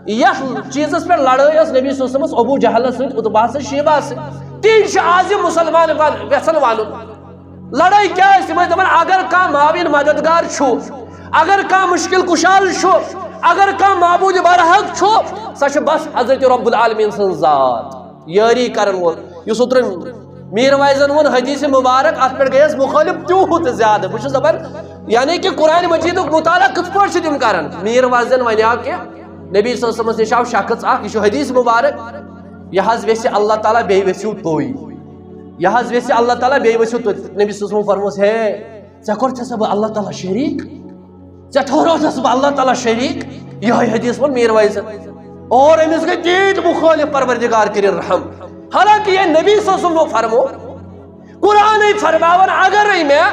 یس چیزس پہ لڑائی اس نبی صلی اللہ علیہ وسلم ابو جہل سۭتۍ عتبہ سے شیبہ سے تی آج مسلمان یژھان ونُن لڑائی کیا تم دپان اگر کانٛہہ معاون مددگار چھُ اگر کانٛہہ مشکل کشال چھُ اگر کانٛہہ معبود برحق چھُ سۄ چھِ بس حضرت رب العالمین سٕنٛز ذات یٲری کرن وول یُس اوترٕ میر وائزن ون حدیث مبارک ات پہ گیس مخالف تیوت زیادہ بہت دپان یعنی کہ قرآن مجید مطالعہ کت پہ تم کران میر وائزن ونیا کہ نبی صلی اللہ علیہ وسلم نش آو شخص یہ حدیث مبارک یہ ویسے اللہ تعالیٰ بی ورسو تھی یہ ویسے اللہ تعالیٰ بی ورسو نبی صلی اللہ علیہ وسلم فرموس ہے ژے کوٚرتھس بہٕ اللہ تعالیٰ شریک ژے ٹھہروتھس بہٕ اللہ تعالیٰ شریک یہ حدیث ون میر وائزن اور امس گئی تیت مخالف پروردگار کرن رحم حالانکہ یہ نبی صلی اللہ علیہ وسلم فرمو قرآن فرماون اگر میں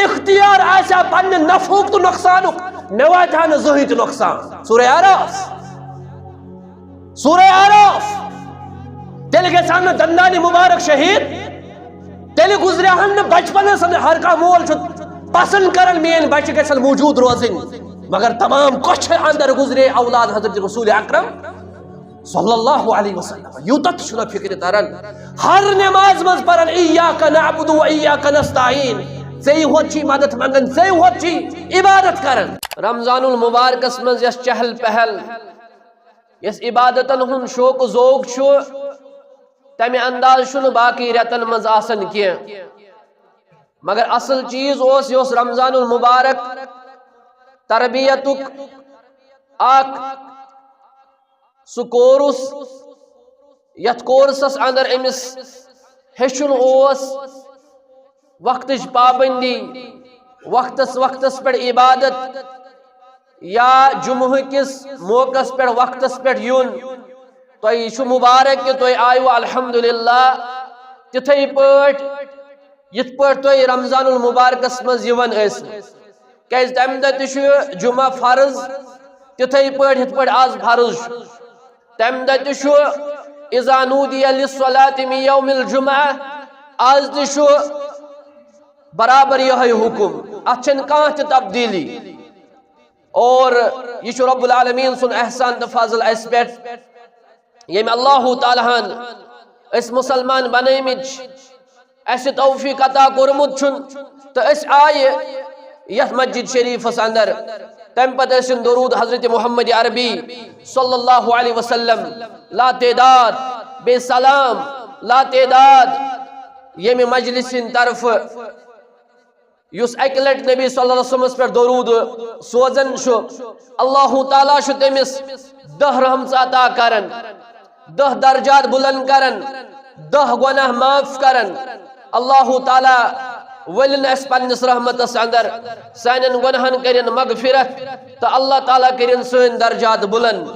اختیار آسا پنہ نفعک تو نقصانک میں واتہ نہ زہین تہ نقصان سورہ آراف تیل گژھان نہ دندان مبارک شہید تیل گزریہن نہ بچپنس ہر کانٛہہ مول پسند کرن میٲنۍ بچہ گژھن موجود روزن مگر تمام کچھ اندر گزرے اولاد حضرت رسول اکرم صلی اللہ علیہ وسلم یوتت چھنا فکر تران ہر نماز مز پرن ایاک نعبد و ایاک نستعین ژے ہوت چھی مدد منگن ژے ہوت چھی عبادت کرن رمضان المبارکس مز یس چہل پہل یس عبادتن ہن شوق ذوق چھو تمہ انداز چھن باقی رتن مز آسن کی مگر اصل چیز اس رمضان المبارک تربیتک اک سہ کورس یت کورسس اندر امس ہیچن وقتچ پابندی وقتس پہ عبادت یا جمعہ کس موقع پہ وقتس پہ یون تہ مبارک کہ تہ آیو الحمدللہ تتھے پٲٹھۍ یتھ پٲٹھۍ تہ رمضان المبارکس مز یوان ٲس کیاز تمہ دۄہ تہ چھُ جمعہ فرض تتھے پٲٹھۍ یتھ پٲٹھۍ آز فرض تمہ دۄہ تہ چھُ اذا نودی للصلاة من یوم الجمعہ آز تہ چھُ برابر یہ حکم ات چھن کانٛہہ تہ تبدیلی اور یہ چھُ رب العالمین سن احسان تہ فضل اس پٮ۪ٹھ ییٚمہِ اللہ تعالیٰ ہن اس مسلمان بنٲمٕتۍ اسہِ توفیق عطا کوٚرمُت چھُن تہٕ أسۍ آیہِ یتھ مسجد شریفس اندر تم پتہ ٲسِن درود حضرت محمد عربی صلی اللہ علیہ وسلم لا تعداد بے سلام لا تعداد ییٚمہِ مجلس طرف یس اکہ لٹ نبی صلی اللہ علیہ وسلم پر درود سوزن چھُ اللہ تعالیٰ چھُ تٔمِس 10 رحمت عطا کرن 10 درجات بلند کرن 10 گناہ معاف کرن اللہ تعالیٰ ولن اس پنس رحمتس اندر سانن گناہن کرن مغفرت تو اللہ تعالیٰ کرن سن درجات بلند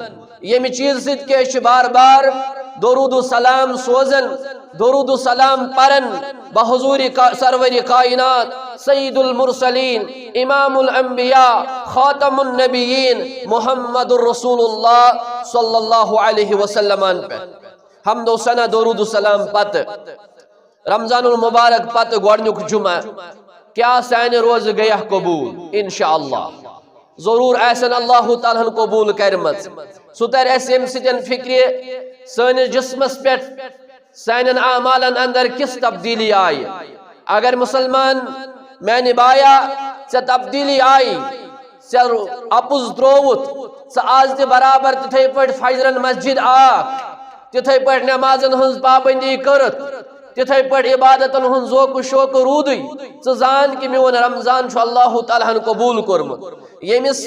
یمی چیز ست کے بار بار درود و سلام سوزن درود و سلام پرن بحضور سرور کائنات سید المرسلین امام الانبیاء خاتم النبیین محمد الرسول اللہ صلی اللہ علیہ وسلم پہ حمد و ثنا درود و سلام پت رمضان المبارک پت گوڑنک جمعہ کیا سین روز گیا قبول انشاءاللہ ضرور ایسن اللہ تعالیٰ قبول کرمت ستر ایسیم ستن فکری سن جسمس پیٹ سینن اعمالن اندر کس تبدیلی آئی اگر مسلمان میں نبایا سے تبدیلی آئی سے اپز دروت سے آز تے برابر تتھے پٹ فجرن مسجد آک تتھے پٹ نمازن ہنز پابندی کرت تتھے پٹ عبادتن ہن ذوق و شوق رودی ژٕ زان کہ میون رمضان چھُ اللہ تعالیٰ ہن قبول کورمت ییٚمِس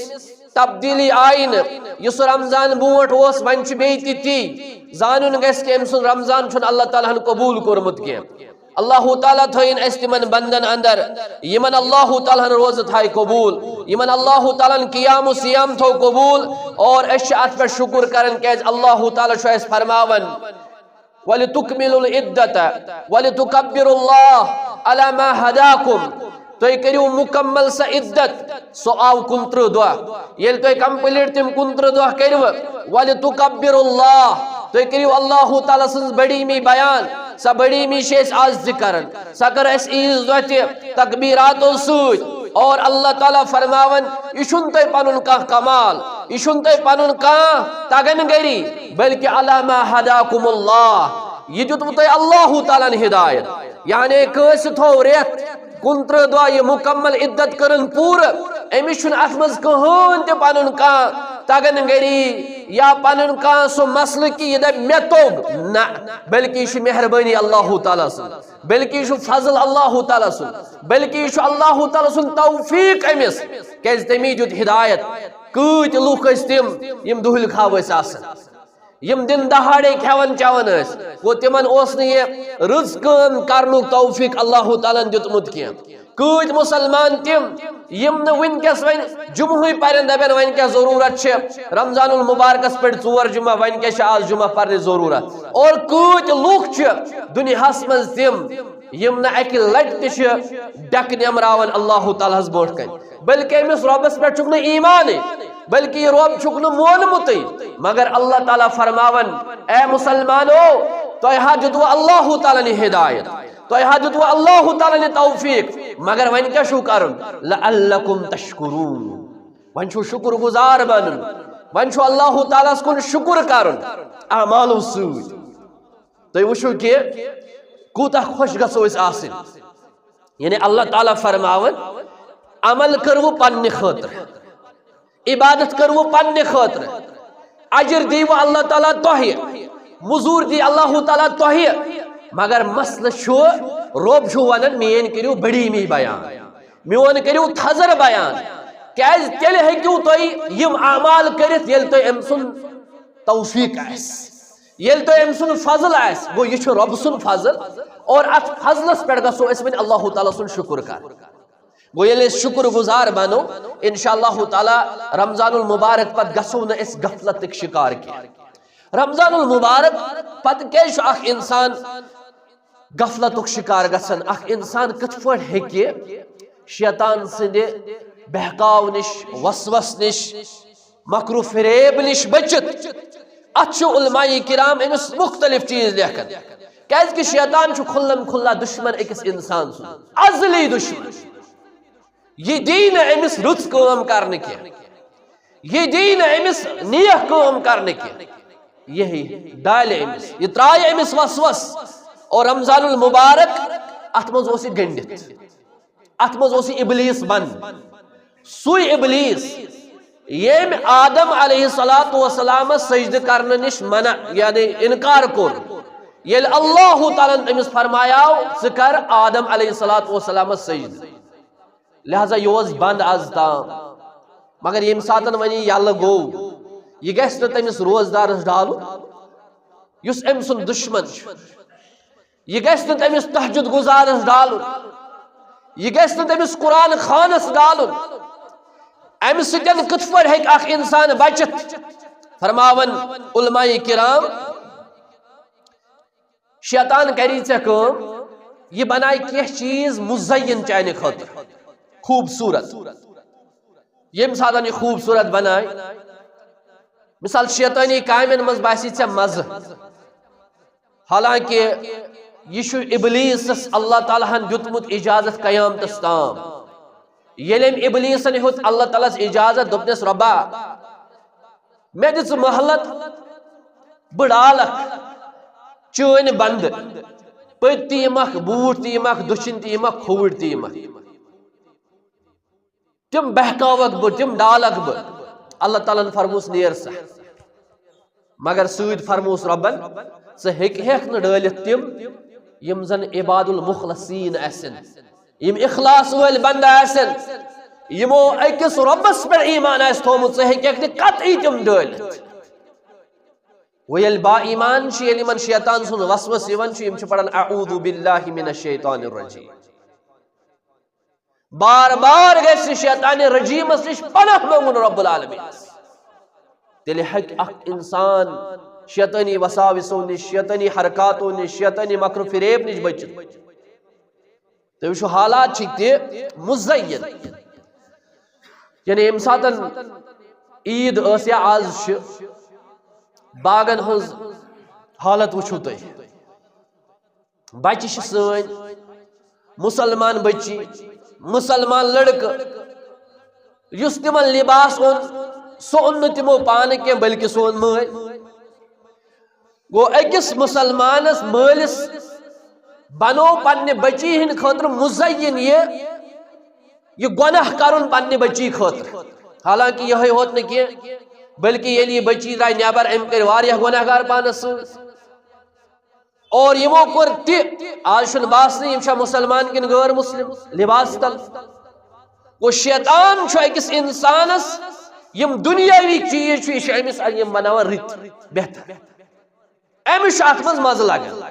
تبدیلی آئی نہ یس رمضان بوٹ اوس وۄنۍ چھُ بیٚیہِ تہِ تی زانُن گژھِ کہ أمۍ سُنٛد رمضان چھُنہٕ اللہ تعالیٰ ہن قبول کورمت کینٛہہ اللہ تعالیٰ تھٲیِن اَسہِ تِمن بندن اندر یمن اللہ تعالیٰ ہن روزٕ تھایہِ قبول یمن اللہ تعالیٰ ہن قیام و سیام تھو قبول اور أسۍ چھِ اتھ پٮ۪ٹھ شکر کران کیازِ اللہ تعالیٰ چھُ اَسہِ فرماوان وَلِتُكْمِلُوا الْعِدَّةَ وَلِتُكَبِّرُوا اللَّهَ عَلَى مَا هَدَاكُمْ تُہۍ کٔرِو مُکمل سۄ عدت سُہ آو 29 دۄہ ییٚلہِ تُہۍ کمپلیٹ تِم 29 دۄہ کٔرِو وَلِتُكَبِّرُوا اللَّهَ تُہۍ کٔرِو اللہ تعالیٰ سٕنٛز بڑیٖمی بیان سۄ بڑیٖمی چھِ أسۍ آز تہِ کران سۄ کٔر اَسہِ عیٖذ دۄہ تہِ تکبیٖراتو سۭتۍ اور اللہ تعالیٰ فرماون یہ چھن تۄہہِ پنُن کانٛہہ کمال یہ چھن تۄہہِ پنُن کانٛہہ تگن گری بلکہ علامہ ہداکم اللہ یہ دیُتوٕ تۄہہِ اللہ تعالیٰ ہدایت یعنی کٲنٛسہِ تھوٚو رٮ۪تھ 29 دۄہ یہ مکمل عدت کرن پورٕ أمِس چھُنہٕ اتھ منٛز کٕہۭنۍ تہِ پنُن کانٛہہ تگن گری یا پنُن کانٛہہ سُہ مسلہٕ کہ یہ دپہِ مےٚ توٚگ نہ بلکہ یہ چھُ مہربٲنی اللہ تعالیٰ سُنٛد بلکہ یہ چھُ فضل اللہ تعالیٰ سُنٛد بلکہ یہ چھُ اللہ تعالیٰ سُنٛد توفیق أمِس کیازِ تٔمی دیُت ہدایت کۭتۍ لُکھ ٲسۍ تِم یِم دُہِل کھاو ٲسۍ آسان یم دن دہاڑے کھیون چون ٲسۍ گوٚو تِمن اوس نہٕ یہِ رٕژ کٲم کرنُک توفیق اللہ تعالیٰ ہن دیُتمُت کینٛہہ کۭتۍ مُسلمان تِم یم نہٕ وٕنکیٚس وۄنۍ جمعہٕے پرن دپن وۄنۍ کیٛاہ ضروٗرت چھِ رمضان المبارکس پٮ۪ٹھ 4 جمعہ وۄنۍ کیٛاہ چھِ آز جمعہ پرنٕچ ضروٗرت اور کۭتۍ لُکھ چھِ دُنیاہس منٛز تِم یم نہٕ اکہِ لٹہِ تہِ چھِ ڈیٚکہٕ نمراون اللہ تعالیٰ ہس برونٛٹھ کنہِ بلکہ أمِس رۄبس پٮ۪ٹھ چھُکھ نہٕ ایٖمانٕے بلکہ یہ رب چھُکھ نہٕ مونمُتٕے مگر اللہ تعالیٰ فرماون اے مسلمانو تۄہہِ ہا دیُتوٕ اللہ تعالیٰ نہِ ہدایت تۄہہِ ہا دیُتوٕ اللہ تعالیٰ نہِ توفیق مگر وۄنۍ کیٛاہ چھُو کرُن لعلکم تشکرون وۄنۍ چھُو شکر گزار بنُن وۄنۍ چھُ اللہ تعالیٰ ہس کُن شکر کرُن اعمالو سۭتۍ تُہۍ وٕچھِو کہِ کوٗتاہ خۄش گژھو أسۍ آسٕنۍ یعنی اللہ تعالیٰ فرماون عمل کٔروٕ پننہِ خٲطرٕ عبادت کرو پننہِ خٲطرٕ اجر دیو اللہ تعالیٰ تۄہہِ مزور دی اللہ تعالیٰ تۄہہِ مگر مسلہٕ چھُ رۄب چھُ ونان میٲنۍ کٔرِو بڑیٖمی بیان میون کٔرِو تھزر بیان کیازِ تیٚلہِ ہیٚکِو تُہۍ یِم اعمال کٔرِتھ ییٚلہِ تۄہہِ أمۍ سُنٛد توفیق آسہِ ییٚلہِ تۄہہِ أمۍ سُنٛد فضل آسہِ گوٚو یہِ چھُ رۄبہٕ سُنٛد فضل اور اتھ فضلس پٮ۪ٹھ گژھو أسۍ وۄنۍ اللہ تعالیٰ سُنٛد شکر کرُن گو ییٚلہِ أسۍ شکر گزار بنو انشاء اللہ تعالیٰ رمضان المبارک پتہٕ گژھو نہٕ أسۍ غفلتٕکۍ شکار کینٛہہ رمضان المبارک پتہٕ کیازِ چھُ اکھ انسان غفلتُک شکار گژھان اکھ انسان کِتھ پٲٹھۍ ہیٚکہِ شیطان سٕنٛدِ بہکاو نِش وسوس نِش مکرو فریب نِش بٔچِتھ اتھ چھُ علماء کرام أمِس مختلف چیٖز لیکھان کیازِ کہِ شیطان چھُ کھُلم کھُلا دشمن أکِس انسان سُنٛد ازلی دشمن یہ دی نہٕ أمِس رٕژ کٲم کرنہٕ کینٛہہ یہ دی نہٕ أمِس نیک کٲم کرنہٕ کینٛہہ یہی ڈالہِ أمِس یہِ ترایہِ أمِس وسوس اور رمضان المبارک اتھ منٛز اوس یہِ گٔنڈِتھ اتھ منٛز اوس یہِ ابلیٖس بنٛد سُے ابلیٖس ییٚمۍ آدم علیہ الصلوۃ والسلامس سجدٕ کرنہٕ نِش منع یعنی انکار کوٚر ییٚلہِ اللہ تعالیٰ ہن أمِس فرمایاو ژٕ کر آدم علیہ الصلوۃ والسلامس سجدٕ لہذا یہ اوس بند آز تام مگر ییٚمہِ ساتن وۄنۍ یہِ یلہٕ گوٚو یہِ گژھِ نہٕ تٔمِس روزدارس ڈالُن یُس أمۍ سُنٛد دشمن چھُ یہِ گژھِ نہٕ تٔمِس تہجد گزارس ڈالُن یہِ گژھِ نہٕ تٔمِس قرآن خانس ڈالُن امہِ سۭتۍ کِتھ پٲٹھۍ ہیٚکہِ اکھ انسان بچِتھ فرماون علماء کرام شیطان کری ژےٚ کٲم یہِ بنایہِ کینٛہہ چیٖز مُزین چانہِ خٲطرٕ خوبصورت ییٚمہِ ساتن یہِ خوبصورت بنایہِ مثال شیطٲنی کامٮ۪ن منٛز باسی ژےٚ مزٕ حالانکہ یہ چھُ ابلیٖسس اللہ تعالیٰ ہن دیُتمُت اجازت قیامتس تام ییٚلہِ أمۍ ابلیٖسن ہیوٚت اللہ تعالیٰ ہس اجازت دوٚپنس رۄبا مےٚ دِژ مہلت بہٕ ڈالکھ چٲنۍ بندٕ پٔتۍ تہِ یِمکھ بوٗٹھ تہِ یِمکھ دٔچھِنۍ تہِ یِمکھ کھووٕرۍ تہِ یِمکھ تِم بہکاوکھ بہٕ تِم ڈالکھ بہٕ اللہ تعالیٰ ہن فرموس نیر سا مگر سۭتۍ فرموس رۄبن ژٕ ہیٚکھ نہٕ ڈٲلِتھ تِم یِم زن عباد المخلصیٖن آسن یِم اخلاص وٲلۍ بنٛدٕ آسن یِمو أکِس رۄبس پٮ۪ٹھ ایٖمان آسہِ تھوٚومُت ژٕ ہیٚککھ نہٕ قطعی تِم ڈٲلِتھ وۄنۍ ییٚلہِ با ایٖمان چھِ ییٚلہِ یِمن شیطان سُنٛد وسوس یِوان چھُ یِم چھِ پران اعوذ باللہ من الشیطان الرجیم بار بار گژھِ شیطانِ رجیٖمس نِش پناہ منٛگُن رۄب العالمیٖنس تیٚلہِ ہیٚکہِ اکھ انسان شیطٲنی وساوسو نِش شیطٲنی حرکاتو نِش شیطٲنی مکر فریب نِش بٔچِتھ تُہۍ وٕچھِو حالات چھِ تہِ مُزین یعنی ییٚمہِ ساتن عیٖد ٲس یا آز چھِ باغن ہٕنٛز حالت وٕچھِو تُہۍ بچہِ چھِ سٲنۍ مُسلمان بچی مسلمان لڑکہ یس تمن لباس اون سو ان تمو پان کی بلکہ سون مل گو اکس مسلمانس مالس بنو پنہ بچی ہند خاطر مزین یہ گناہ کرن پنہ بچی خاطر حالانکہ یہ ہوت نہ کی بلکہ یلی بچی درائے نیبر ام کر واریاہ گناہ گار پانس اور یمو کور تی آج شن باسنی یم شاہ مسلمان کن غیر مسلم لباس تل وہ شیطان چھو اکس انسانس یم دنیاوی چیز چھو یہ امس یم بناوان رت بہتر امس اتمن مزہ لگان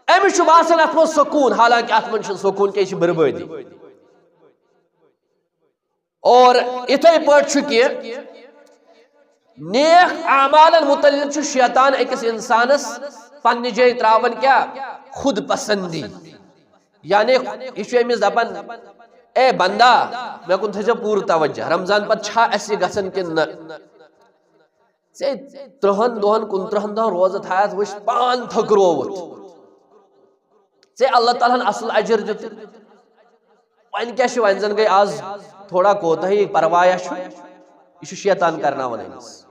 امس باسان اتمن سکون حالانکہ اتمن سکون کی بربادی اور اتھے پٹ کہ نیک اعمال متعلق چھ شیطان اکس انسانس پنہ جائے تراون کیا خود پسندی یعنی یہ امس دپان اے بندہ مے کن تھے پور توجہ رمضان پت چھا اسی گھن کن نہ 30 دہن 29 دہن روزہ تھایت وچ پان تھکروت اللہ تعالیٰ اصل اجر دیت ون کیا ون زن گئی آز تھوڑا کوتاہی پروایا یہ شیطان کرنا اس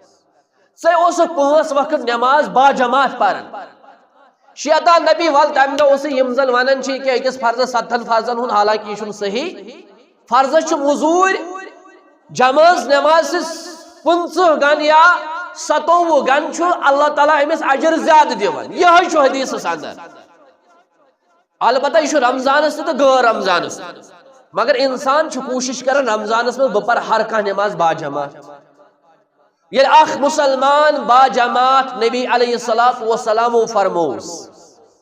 5 وقت نماز با جماعت پرن شیطان نبی وال تم دہ یم زن ونان کہ اکس فرض 7 فرضن ہند حالانکہ یہ صحیح فرض مزور جماز نماز 15 گن یا 27 گن اللہ تعالیٰ امس اجر زیادہ دان یہ حدیث اندر البتہ یہ رمضانس تو غیر رمضانس مگر انسان کوشش کران رمضانس میں بہ پر ہر کھانا نماز با جماعت یہ اخ مسلمان با جماعت نبی علیہ الصلوۃ والسلام فرموس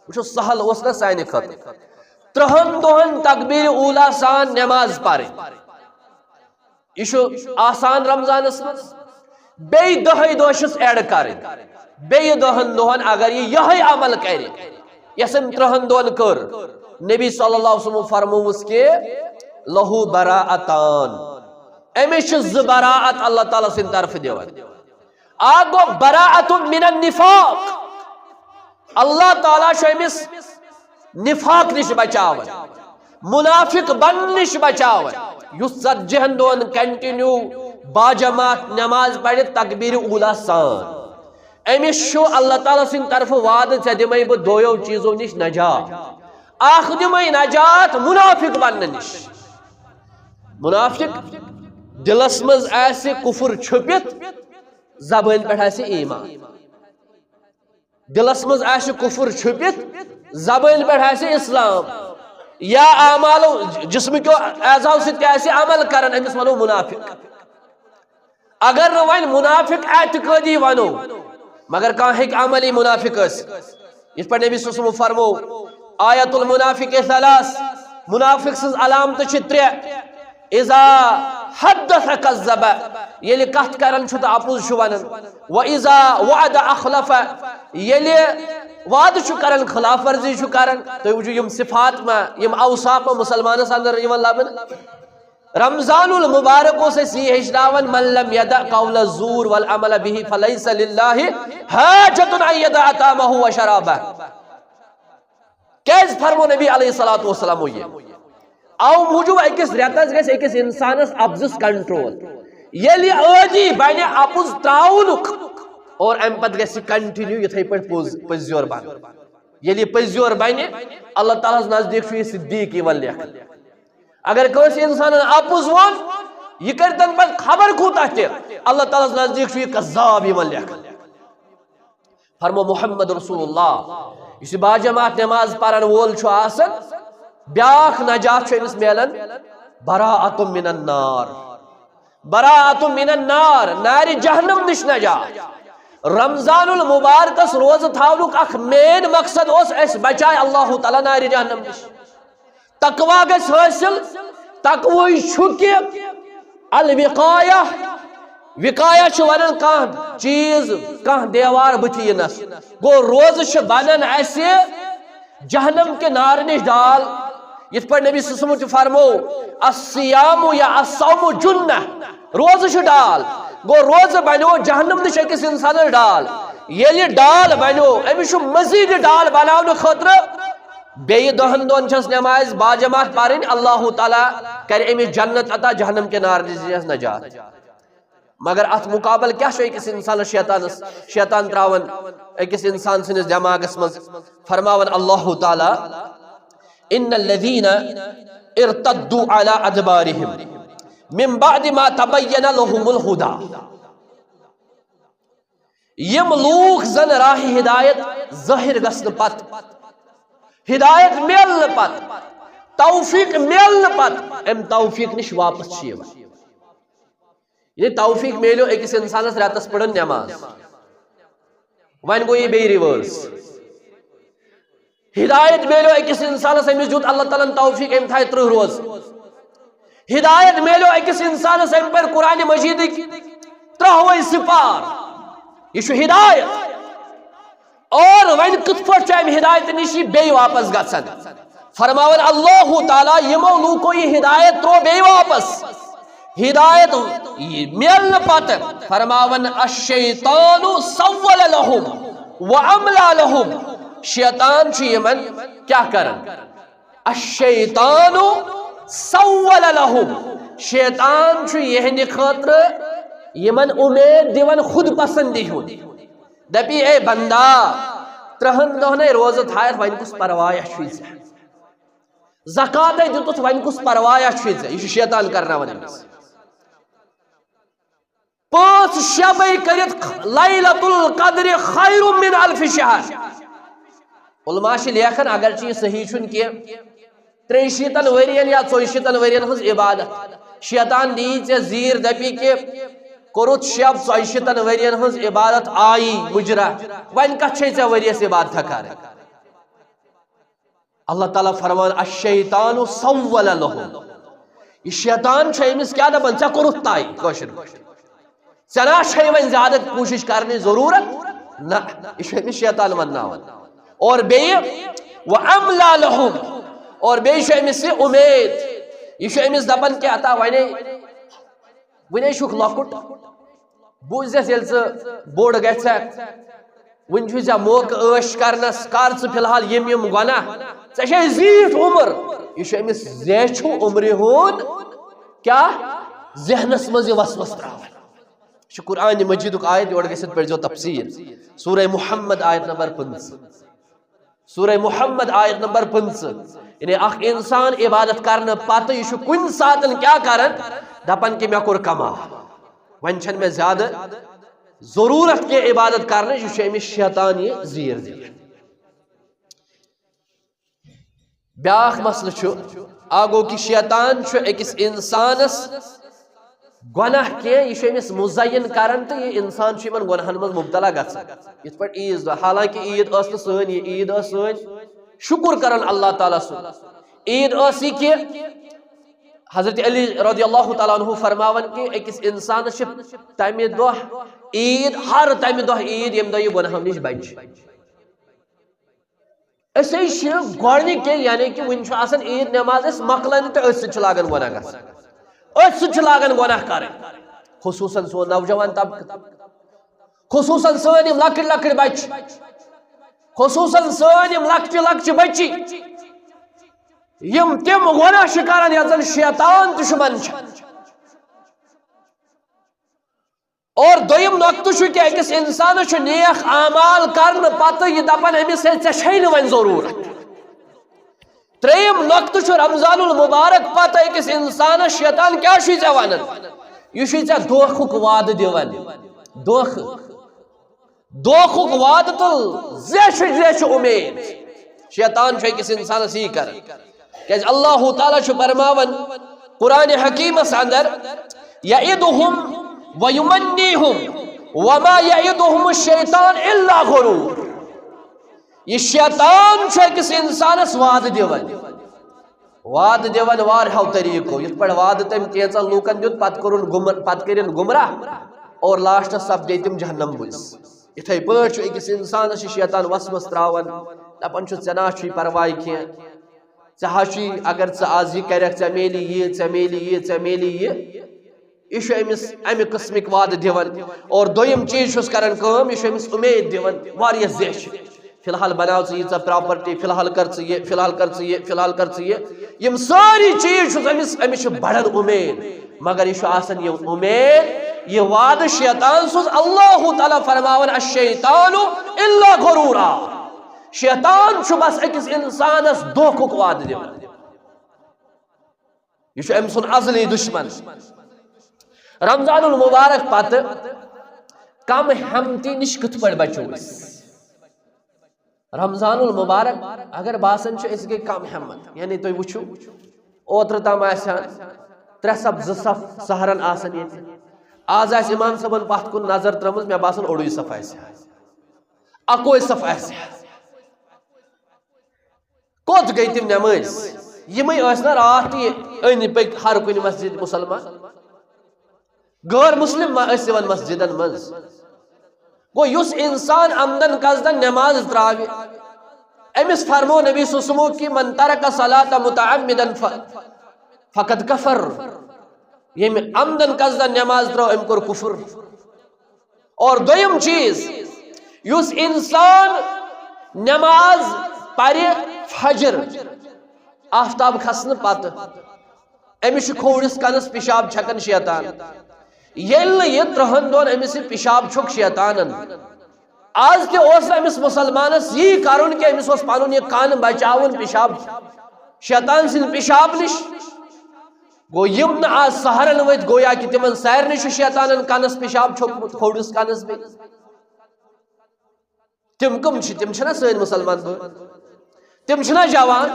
وہ سہل اس نا سانہ خاطر 30 دہن تکبیر اولا سان نماز پڑھ یہ آسان رمضانس من بی 10 دہ ایڈ کر بی 10 دہن اگر یہ عمل کر یسن 30 دہن کر نبی صلی اللہ علیہ وسلم فرموس کہ لہو براءتان امس براعت اللہ تعالیٰ سن طرف دیوان آگو براعت من النفاق اللہ تعالیٰ امس نفاق نش بچاون منافق بن نش بچاون یس 40 دہن کنٹینیو با جماعت نماز پڑھ تکبیر اولا سان امس اللہ تعالیٰ سن طرف وعد ے دمے بہ 2 چیزوں نش نجات اخ دمے نجات منافق بن نش منافق دلس مز ایسے کفر چھپت زبان پہ ایسے ایمان دلس مز ایسے کفر چھپت زبان پہ ایسے اسلام یا اعمال جسم کو اعضاء سے ایسے عمل کرن امس ونو منافق اگر نہ ون منافق اعتقادی ونو مگر کان ہیک عملی منافق اس پر نبی صلی اللہ علیہ وسلم فرمو آیت المنافق 3 منافق سز علامت چھ 3 اذا حدث كذب یلی کت کرن چھ تو اپوز چھ ونن و اذا وعد اخلف یلی وعد چھ کرن خلاف ورزی چھ کرن تو وجو یم صفات ما یم اوصاف مسلمان اندر یمن لبن رمضان المبارک سے سی ہجراون من لم يدع قول الزور والعمل به فليس لله حاجة ان يدع طعامه وشرابه کیس فرمو نبی علیہ الصلوۃ والسلام یہ او موجود اکس ریتس گھس اکس انسانس ابزس کنٹرول یلی عادی بین اپز تراونک اور ام پت گھس کنٹینیو یتھے پٹ پزیور بن یلی پزیور بین اللہ تعالیٰ نزدیک چھ صدیق ون لکھ اگر کوئی انسان اپز ون یہ کرتن پت خبر کوتا تہ اللہ تعالیٰ نزدیک چھ کذاب ون لکھ فرمو محمد رسول اللہ اس با جماعت نماز پرن وول چھ آسن بیاکھ نجات چھ امس میلن براءت من النار براءت من النار نار جہنم نش نجات رمضان المبارک روز تھاونک اخ مین مقصد اس بچائے اللہ تعالیٰ نار جہنم نش تقوی گژھِ حاصل تقوی چھُکہِ الوقایہ وقایہ چھ ونن کان چیز کان دیوار بتھی نس گو روز چھ بنن ایسے جہنم کے نار نش ڈال یت پر نبی صلی اللہ علیہ وسلم فرمو الصیام یا الصوم جنہ روز چھ ڈال گو روز بنو جہنم نش اکس انسان ڈال یلی ڈال بنو امس مزید ڈال بناون خاطر بیٚیہِ دۄہن دۄہن چھس نماز باجماعت پرٕنۍ اللہ تعالیٰ کرِ أمِس جنت عطا جہنم کے نار دِیس نجات مگر اتھ مقابل کیا چھُ أکِس انسانس شیطان تراون أکِس انسان سٕنٛدِس دٮ۪ماغس منٛز فرماون اللہ تعالیٰ ان الذین ارتدوا علی ادبارہم من بعد ما تبین لهم الہدی یم لوگ زن راہ ہدایت ظاہر گژھنہٕ پتہٕ ہدایت میلنہٕ پتہٕ توفیق میلنہٕ پتہٕ ام توفیق نش واپس چھِ یِوان یہ توفیق میلیو أکِس انسانس رٮ۪تس پرن نماز وۄنۍ گوٚو یہِ بیٚیہِ رِوٲرس ہدایت میلیو أکِس انسانس أمِس دیُت اللہ تعالیٰ توفیق أمۍ تھایہِ 30 روز ہدایت میلیو أکِس انسانس أمۍ پٔرۍ قرآن مجیدٕکۍ 30 سپار یہ چھُ ہدایت اور وۄنۍ کِتھ پٲٹھۍ چھُ اَمہِ ہدایت نِش یہِ بیٚیہِ واپس گژھان فرماون اللہ تعالیٰ یِمو لوٗکو یہِ ہدایت ترٛوو بیٚیہِ واپس ہدایت میلنہٕ پتہٕ فرماون الشیطان سول لهم وعملا لهم شیطان چھُ یِمن کیٛاہ کران الشیطان سول لهم شیطان چھُ یِہنٛدِ خٲطرٕ یِمن اُمید دِوان خود پسندی ہُنٛد دپی اے بندہ 30 دۄہنٕے روزٕ تھایتھ وۄنۍ کُس پروایا چھُے ژےٚ زکاتے دِتُتھ وۄنۍ کُس پروایا چھُے ژےٚ یہِ چھُ شیطان کرناوان أمِس 5 شبے کٔرِتھ لیلۃ القدر خیر من الف شہر علماء چھِ لیکھان اگرچہ یہِ صحیح چھُنہٕ کینٛہہ 63 ؤرین یا 64 ؤرین ہٕنٛز عبادت شیطان دی ژےٚ زیٖر دپی کہ کوٚرُتھ شب 64 ؤرین ہٕنٛز عبادت آیی مُجرا وۄنۍ کتھ چھے ژےٚ ؤریس عبادتھا کرٕنۍ اللہ تعالیٰ فرمان الشیطان سول لهم یہ شیطان چھُ أمِس کیٛاہ دپان ژےٚ کوٚرُتھ طے کٲشِر پٲٹھۍ ژےٚ نا چھے وۄنۍ زیادٕ کوٗشِش کرنٕچ ضروٗرت نہ یہِ چھُ أمِس شیطان ونناوان اور بیٚیہِ وعملا لهم اور بیٚیہِ چھُ أمِس یہِ اُمید یہِ چھُ أمِس دپان کہِ عطا وُنے چھُکھ لۄکُٹ بوٗززٮ۪س ییٚلہِ ژٕ بوٚڑ گژھکھ وُنہِ چھُے ژےٚ موقعہٕ عٲش کرنس کر ژٕ فِلحال یِم گۄناہ ژےٚ چھے زیٖٹھ عُمر یہِ چھُ أمِس زیچھو عُمرِ ہُنٛد کیٛاہ ذہنس منٛز یہِ وسوس تراوان یہ چھُ قرآن مجیدُک آیت یورٕ گٔژھِتھ پٔرۍزیو تفصیٖل سورہ محمد آیت نمبر 15 سورہ محمد آیت نمبر 15 یعنی اکھ انسان عبادت کرنہٕ پتہٕ یہِ چھُ کُنہِ ساتہٕ کیٛاہ کران دپان کہ مےٚ کوٚر کما وۄنۍ چھنہٕ مےٚ زیادٕ ضروٗرت کینٛہہ عبادت کرنٕچ یہِ چھُ أمِس شیطان یہِ زیٖر دِوان بیٛاکھ مسلہٕ چھُ اکھ گوٚو کہِ شیطان چھُ أکِس انسانس گۄناہ کینٛہہ یہِ چھُ أمِس مُزین کران تہٕ یہِ انسان چھُ یِمن گۄناہن منٛز مُبتلا گژھان یِتھ پٲٹھۍ عیٖذ دۄہ حالانکہ عیٖد ٲس نہٕ سٲنۍ یہِ عیٖد ٲس سٲنۍ شُکر کران اللہ تعالیٰ سُنٛد عیٖد ٲس یہِ کہِ حضرت علی رضی اللہ تعالیٰ عنہ فرماون کہ أکِس انسانس چھِ تمہِ دۄہ عیٖد ہر تمہِ دۄہ عیٖد ییٚمہِ دۄہ یہِ گۄناہو نِش بچہِ أسۍ ہے چھِ گۄڈنِکے یعنی کہ وُنہِ چھُ آسان عیٖد نٮ۪ماز أسۍ مۄکلان تہٕ أتھۍ سۭتۍ چھِ لاگان گۄناہ گژھان أتھۍ سۭتۍ چھِ لاگان گۄناہ کرٕنۍ خصوٗصاً سون نوجوان طبقہٕ خصوٗصاً سٲنۍ یِم لۄکٕٹۍ لۄکٕٹۍ بچہِ خصوٗصاً سٲنۍ یِم لۄکچہِ لۄکچہِ بچی یِم تِم گۄناہ چھِ کران یتھ زن شیطان دُشمن چھِ اور دوٚیِم نۄقطہٕ چھُ کہِ أکِس انسانس چھُ نیک اعمال کرنہٕ پتہٕ یہِ دپان أمِس ہے ژےٚ چھے نہٕ وۄنۍ ضروٗرت ترٛیٚیِم نۄقطہٕ چھُ رمضان المبارک پتہٕ أکِس انسانس شیطان کیٛاہ چھُے ژےٚ ونان یہِ چھُے ژےٚ دھوکھُک وعدٕ دِوان دھوکھُک وعدٕ تہٕ زیچھِ اُمید شیطان چھُ أکِس انسانس یی کران کیٛازِ اللہ تعالیٰ چھُ فرماوان قرآن حکیٖمس اندر یعدُہُم ویمنیہُم وما یعدُہُم الشیطان الا غرور یہ شیطان چھُ أکِس انسانس وعدٕ دِوان واریاہو طریٖقو یِتھ پٲٹھۍ وعدٕ تٔمۍ کینٛژن لوٗکن دیُت پتہٕ کٔرِنۍ گمراہ اور لاسٹس سپدے تِم جہنم بٔلِس یِتھے پٲٹھۍ چھُ أکِس انسانس چھُ شیطان وسوس تراوان دپان چھُ ژےٚ نا چھُے پرواے کینٛہہ ژےٚ ہا چھُے اگر ژٕ آز یہِ کرکھ ژےٚ میلی یہِ ژےٚ میلی یہِ ژےٚ میلی یہِ چھُ أمِس امہِ قٕسمٕکۍ وعدٕ دِوان اور دوٚیِم چیٖز چھُس کران کٲم یہِ چھُ أمِس اُمید دِوان واریاہ زیچھِ فی الحال بناو ژٕ ییٖژاہ پراپرٹی، فی الحال کر ژٕ یہِ، فی الحال کر ژٕ یہِ، فی الحال کر ژٕ یہِ. یِم سٲری چیٖز چھُس أمِس چھِ بڑن اُمید، مگر یہِ چھُ آسان یہِ اُمید، یہ وعدہ شیطان سوز اللہ تعالیٰ فرماون الشیطان الا غرورا. شیطان چھُ بس أکِس اِنسانس دھوکُک وعدٕ دِوان، یہ چھُ أمۍ سُنٛد ازلی دشمن. رمضان المبارک پتہٕ کم ہمتی نش کِتھ پٲٹھۍ بچو أسۍ؟ رمضان المبارک اگر باسان چھُ أسۍ گٔے کم ہمت، یعنی تُہۍ وٕچھِو اوترٕ تام آسان 3 صف 2 صف سہرن آسان ییٚتہِ، آز آسہِ امام صٲبن پتھ کُن نظر ترٲمٕژ، مےٚ باسان اوٚڑُے صف آسہِ، 1 صف آسہِ. کوٚت گٔے تِم نٮ۪مٲز؟ یِمٕے ٲسۍ نا راتھ تہِ أنٛدۍ پٔکۍ ہر کُنہِ مسجد مُسلمان، غٲر مسلم ما ٲسۍ یِوان مسجدن منٛز. گوٚو یُس اِنسان عمدن قصدن نٮ۪ماز تراوِ، أمِس فرمو نبی صلی اللہ علیہ وسلم کہ من ترک صلاة متعمدا فقد کفر. ییٚمہِ عمدن قصدن نٮ۪ماز ترٲو أمۍ کوٚر کُفر. اور دوٚیِم چیٖز، یُس اِنسان نٮ۪ماز پرِ فجر آفتاب کھسنہٕ پتہٕ، أمِس چھُ کھوورِس کَنس پِشاب چھکان شیطان. ییٚلہِ نہٕ یہِ 3 دۄہن أمِس یہِ پِشاب چھُکھ شیطانن، آز تہِ اوس نہٕ أمِس مُسلمانس یی کرُن کہِ أمِس اوس پنُن یہِ کن بچاوُن پِشاب شیطان سٕنٛدِ پِشاب نِش. گوٚو یِم نہٕ آز سہرن ؤتھۍ، گویا کہِ تِمن سارنٕے چھُ شیطانن کنس پِشاب چھوٚکمُت، کھوورِس کنس بیٚیہِ. تِم کٕم چھِ؟ تِم چھِنا سٲنۍ مُسلمان بٲے، تِم چھِنا جوان.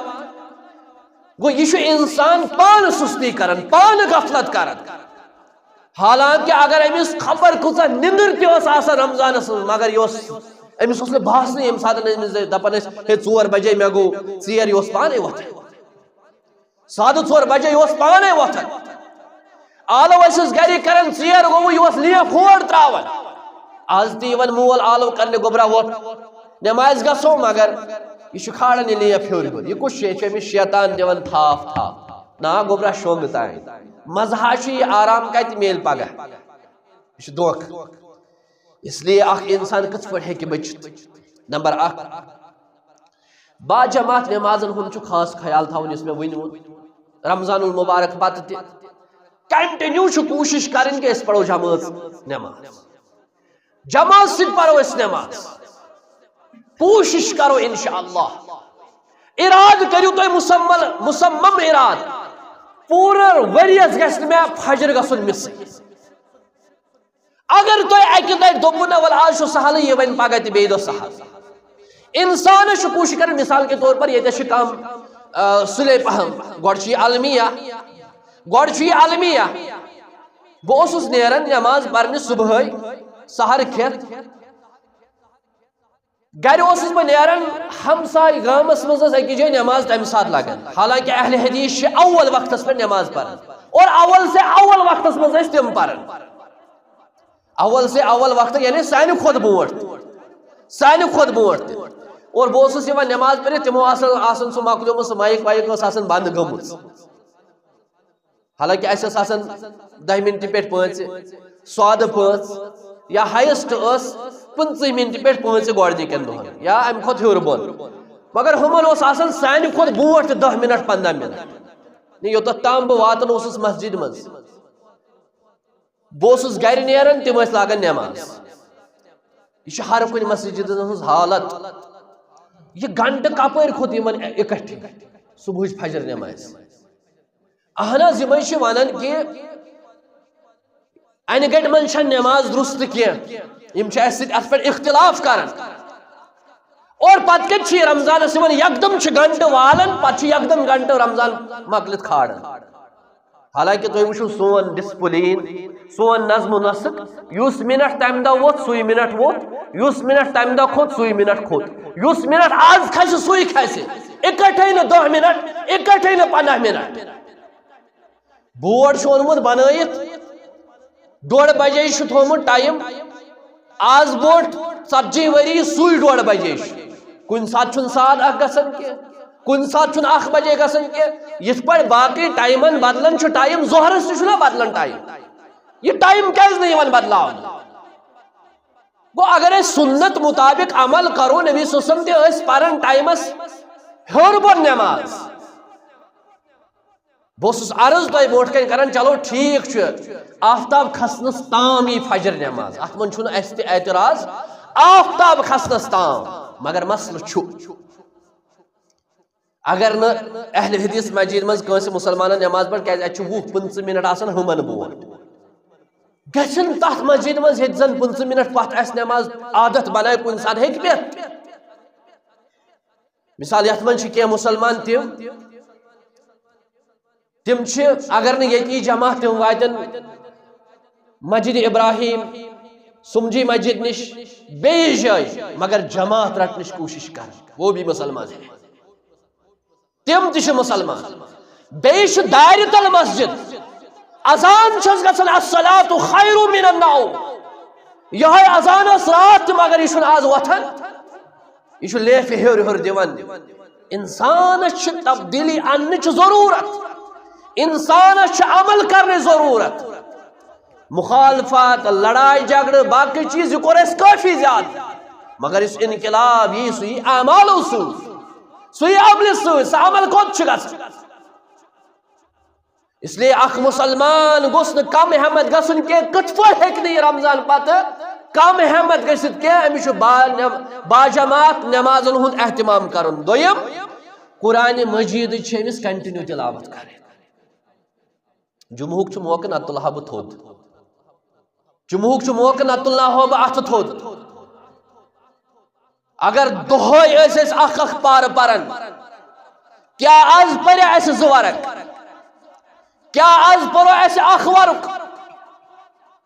گوٚو یہِ چھُ اِنسان پانہٕ سُستی کران، پانہٕ غفلت کران. حالانکہ اگر أمِس خبر کۭژاہ نِندٕر تہِ ٲس آسان رمضانس منٛز، مگر یہِ اوس أمِس اوس نہٕ باسنٕے ییٚمہِ ساتہٕ أمِس دپان ٲسۍ ہے 4 بجے مےٚ گوٚو ژیر، یہِ اوس پانے وۄتھان. 4:30 بجے یہِ اوس پانے وۄتھان. آلو ٲسِس گرِ کران ژیر گوٚوُ، یہِ اوس لیف ہور تراوان. آز تہِ یِوان مول آلو کرنہِ، گوٚبرا وۄتھ نٮ۪مازِ گژھو، مگر یہِ چھُ کھالان یہِ لیف ہیوٚر ہیوٚر. یہِ کُس چھُ؟ یہِ چھُ أمِس شیطان دِوان تھاپھ تھاپھ. نا گوٚبرا شۄنٛگہٕ تانۍ، مزہا چھُ یہِ آرام کتہِ میلہِ پگاہ، یہِ چھُ دھوکہٕ. اس لیے اکھ انسان کِتھ پٲٹھۍ ہیٚکہِ بٔچِتھ؟ نمبر 1 باجماعت نٮ۪مازن ہُنٛد چھُ خاص خیال تھاوُن، یُس مےٚ وٕنۍ ووٚن. رمضان المبارک پتہٕ تہِ کنٹِنیو چھُ کوٗشش کرٕنۍ کہِ أسۍ پرو جمٲژ نٮ۪ماز، جماعت سۭتۍ پرو أسۍ نٮ۪ماز. کوٗشش کرو انشاءاللہ. ارادٕ کٔرِو تُہۍ مُصمم ارادٕ، پوٗرٕ ؤرِیَس گژھِ نہٕ مےٚ فجر گژھُن مِسٕے. اگر تُہۍ اکہِ لٹہِ دوٚپوُ نہ وَلہٕ آز چھُ سہلٕے، یہِ وَنہِ پگاہ تہِ بیٚیہِ دۄہ سہل. انسانس چھُ کوٗشش کران، مثال کے طور پر ییٚتٮ۪تھ چھِ کم سُلے پہم، گۄڈٕ چھُ یہِ المیہ، بہٕ اوسُس نیران نٮ۪ماز پرنہِ صبحٲے سحر کھٮ۪تھ. گرِ اوسُس بہٕ نیران، ہمساے گامس منٛز ٲس أکِس جایہِ نٮ۪ماز تمہِ ساتہٕ لگان. حالانکہِ اہلِ حدیث چھِ اول وقتس پٮ۪ٹھ نٮ۪ماز پران، اور اول سے اول وقتس منٛز ٲسۍ تِم پران. اول سے اول وقت یعنی سانہِ کھۄتہٕ برونٛٹھ تہِ. اور بہٕ اوسُس یِوان نٮ۪ماز پٔرِتھ، تِمو آسان سُہ مۄکلیومُت، سُہ مایِک وایِک ٲس آسان بنٛد گٔمٕژ. حالانکہِ اَسہِ ٲس آسان 10 مِنٹہِ پٮ۪ٹھ 5 سودٕ 5 یا ہایسٹ ٲس 15 مِنٹہِ پٮ۪ٹھ 5 گۄڈنِکٮ۪ن دۄہن یا اَمہِ کھۄتہٕ ہیوٚر بۄن. مگر ہُمن اوس آسان سانہِ کھۄتہٕ برونٛٹھ تہِ 10 منٹ 15 منٹ. یوٚتتھ تام بہٕ واتان اوسُس مسجد منٛز، بہٕ اوسُس گرِ نیران، تِم ٲسۍ لاگان نٮ۪ماز. یہِ چھِ ہر کُنہِ مسجدن ہٕنٛز حالت. یہِ گنٹہٕ کپٲرۍ کھوٚت یِمن اِکٹھے صبحٕچ فجر نٮ۪مازِ؟ اہن حظ، یِمے چھِ ونان کہِ انہِ گٹہِ منٛز چھنہٕ نٮ۪ماز درُست کینٛہہ، یِم چھِ اسہِ سۭتۍ اتھ پٮ۪ٹھ اختلاف کران. اور پتہٕ کتہِ چھِ رمضانس یِوان یکدم چھِ گنٹہٕ والان، پتہٕ چھِ یکدم گنٹہٕ رمضان مۄکلِتھ کھالان. حالانکہِ تُہۍ وٕچھِو سون ڈسپلین، سون نظم و نسق، یُس منٹ تمہِ دۄہ ووٚتھ سُے منٹ ووٚتھ، یُس منٹ تمہِ دۄہ کھوٚت سُے منٹ کھوٚت، یُس منٹ آز کھسہِ سُے کھسہِ. اِکٹھے نہٕ 10 منٹ، اِکٹھے نہٕ 15 منٹ. بورڈ چھُ اوٚنمُت بنٲیِتھ 1:30 بجے چھُ تھوٚومُت ٹایم، آز برونٛٹھ 40 ؤری سُے 1:30 بجے چھُ. کُنہِ ساتہٕ چھُنہٕ 1:30 گژھان کینٛہہ، کُنہِ ساتہٕ چھُنہٕ 1 بجے گژھان کینٛہہ. یِتھ پٲٹھۍ باقٕے ٹایمن بدلان چھُ ٹایم، ظہرس تہِ چھُنہ بدلان ٹایم. یہِ ٹایم کیازِ نہٕ یِوان بدلاونہٕ؟ گو اگر سنت مطابق عمل کرو نبی صلی اللہ علیہ وسلم پرن ٹائمس ہور بور نماز بہس عرض تہ بروٹ کن کران چلو ٹھیک آفتاب کھسنس تام یہ فجر نماز ات من چھن اس تہ اعتراض آفتاب کھسنس تام مگر مسئلہ اگر نا اہل حدیث مسجد مز کنس مسلمان نماز پڑھ کیازِ اتھ 20-25 منٹ آسان ہمن بوٹ گژھن تتھ مسجد مز ہیٚکہِ زن 25 منٹ پتھ اسہِ نماز عادت بنائے کُنہِ ساتہٕ ہیٚکہِ پٮ۪تھ مثال یتھ منٛز چھِ کینٛہہ مسلمان تِم چھِ اگر نہٕ ییٚتی جمع تِم واتن مسجد ابراہیم سمجھی مسجد نش بیٚیِس جایہِ مگر جماعت رٹنٕچ کوٗشش کر وہ بھی مسلمان ہے تم تہ مسلمان بیٚیہِ چھُ دارِ تل مسجد اذان چھس گژھان الصلاۃ خیر من النوم یہ اذان اس رات مگر یہ چھُنہٕ آز وتھان یہ چھُ لیفہِ ہیوٚر ہیوٚر دِوان انسانس چھِ تبدیلی اننٕچ ضروٗرت انسانس چھِ عمل کرنٕچ ضروٗرت مخالفت لڑائی جھگڑٕ باقی چیز یہ کوٚر اَسہِ کٲفی زیادٕ مگر یُس انقلاب یی سُہ یی اعمالو سۭتۍ سُہ یی عملہِ سۭتۍ سُہ عمل کوٚت چھُ گژھان اس لیے اخ مسلمان گوٚژھ نہٕ کم ہٮ۪مت گژھُن کینٛہہ کِتھ پٲٹھۍ ہیٚکہِ نہٕ یہِ رمضان پتہٕ کم ہٮ۪مت گٔژھِتھ کینٛہہ أمِس چھُ باجماعت نٮ۪مازن ہُنٛد احتمام کرُن دوٚیِم قرآنِ مجیٖدٕچ چھِ أمِس کنٹِنیوٗ تِلاوت کرٕنۍ جمعہُک چھُ موقعہٕ نتہٕ تُلہٕ ہا بہٕ تھوٚد جمعہُک چھُ موقعہٕ نتہٕ تُلہٕ ہاو بہٕ اَتھٕ تھوٚد اگر دۄہے ٲسۍ أسۍ اکھ اکھ پارٕ پران کیا آز پریا اَسہِ 2 ورق کیا آز پرو اَسہِ اکھ ورق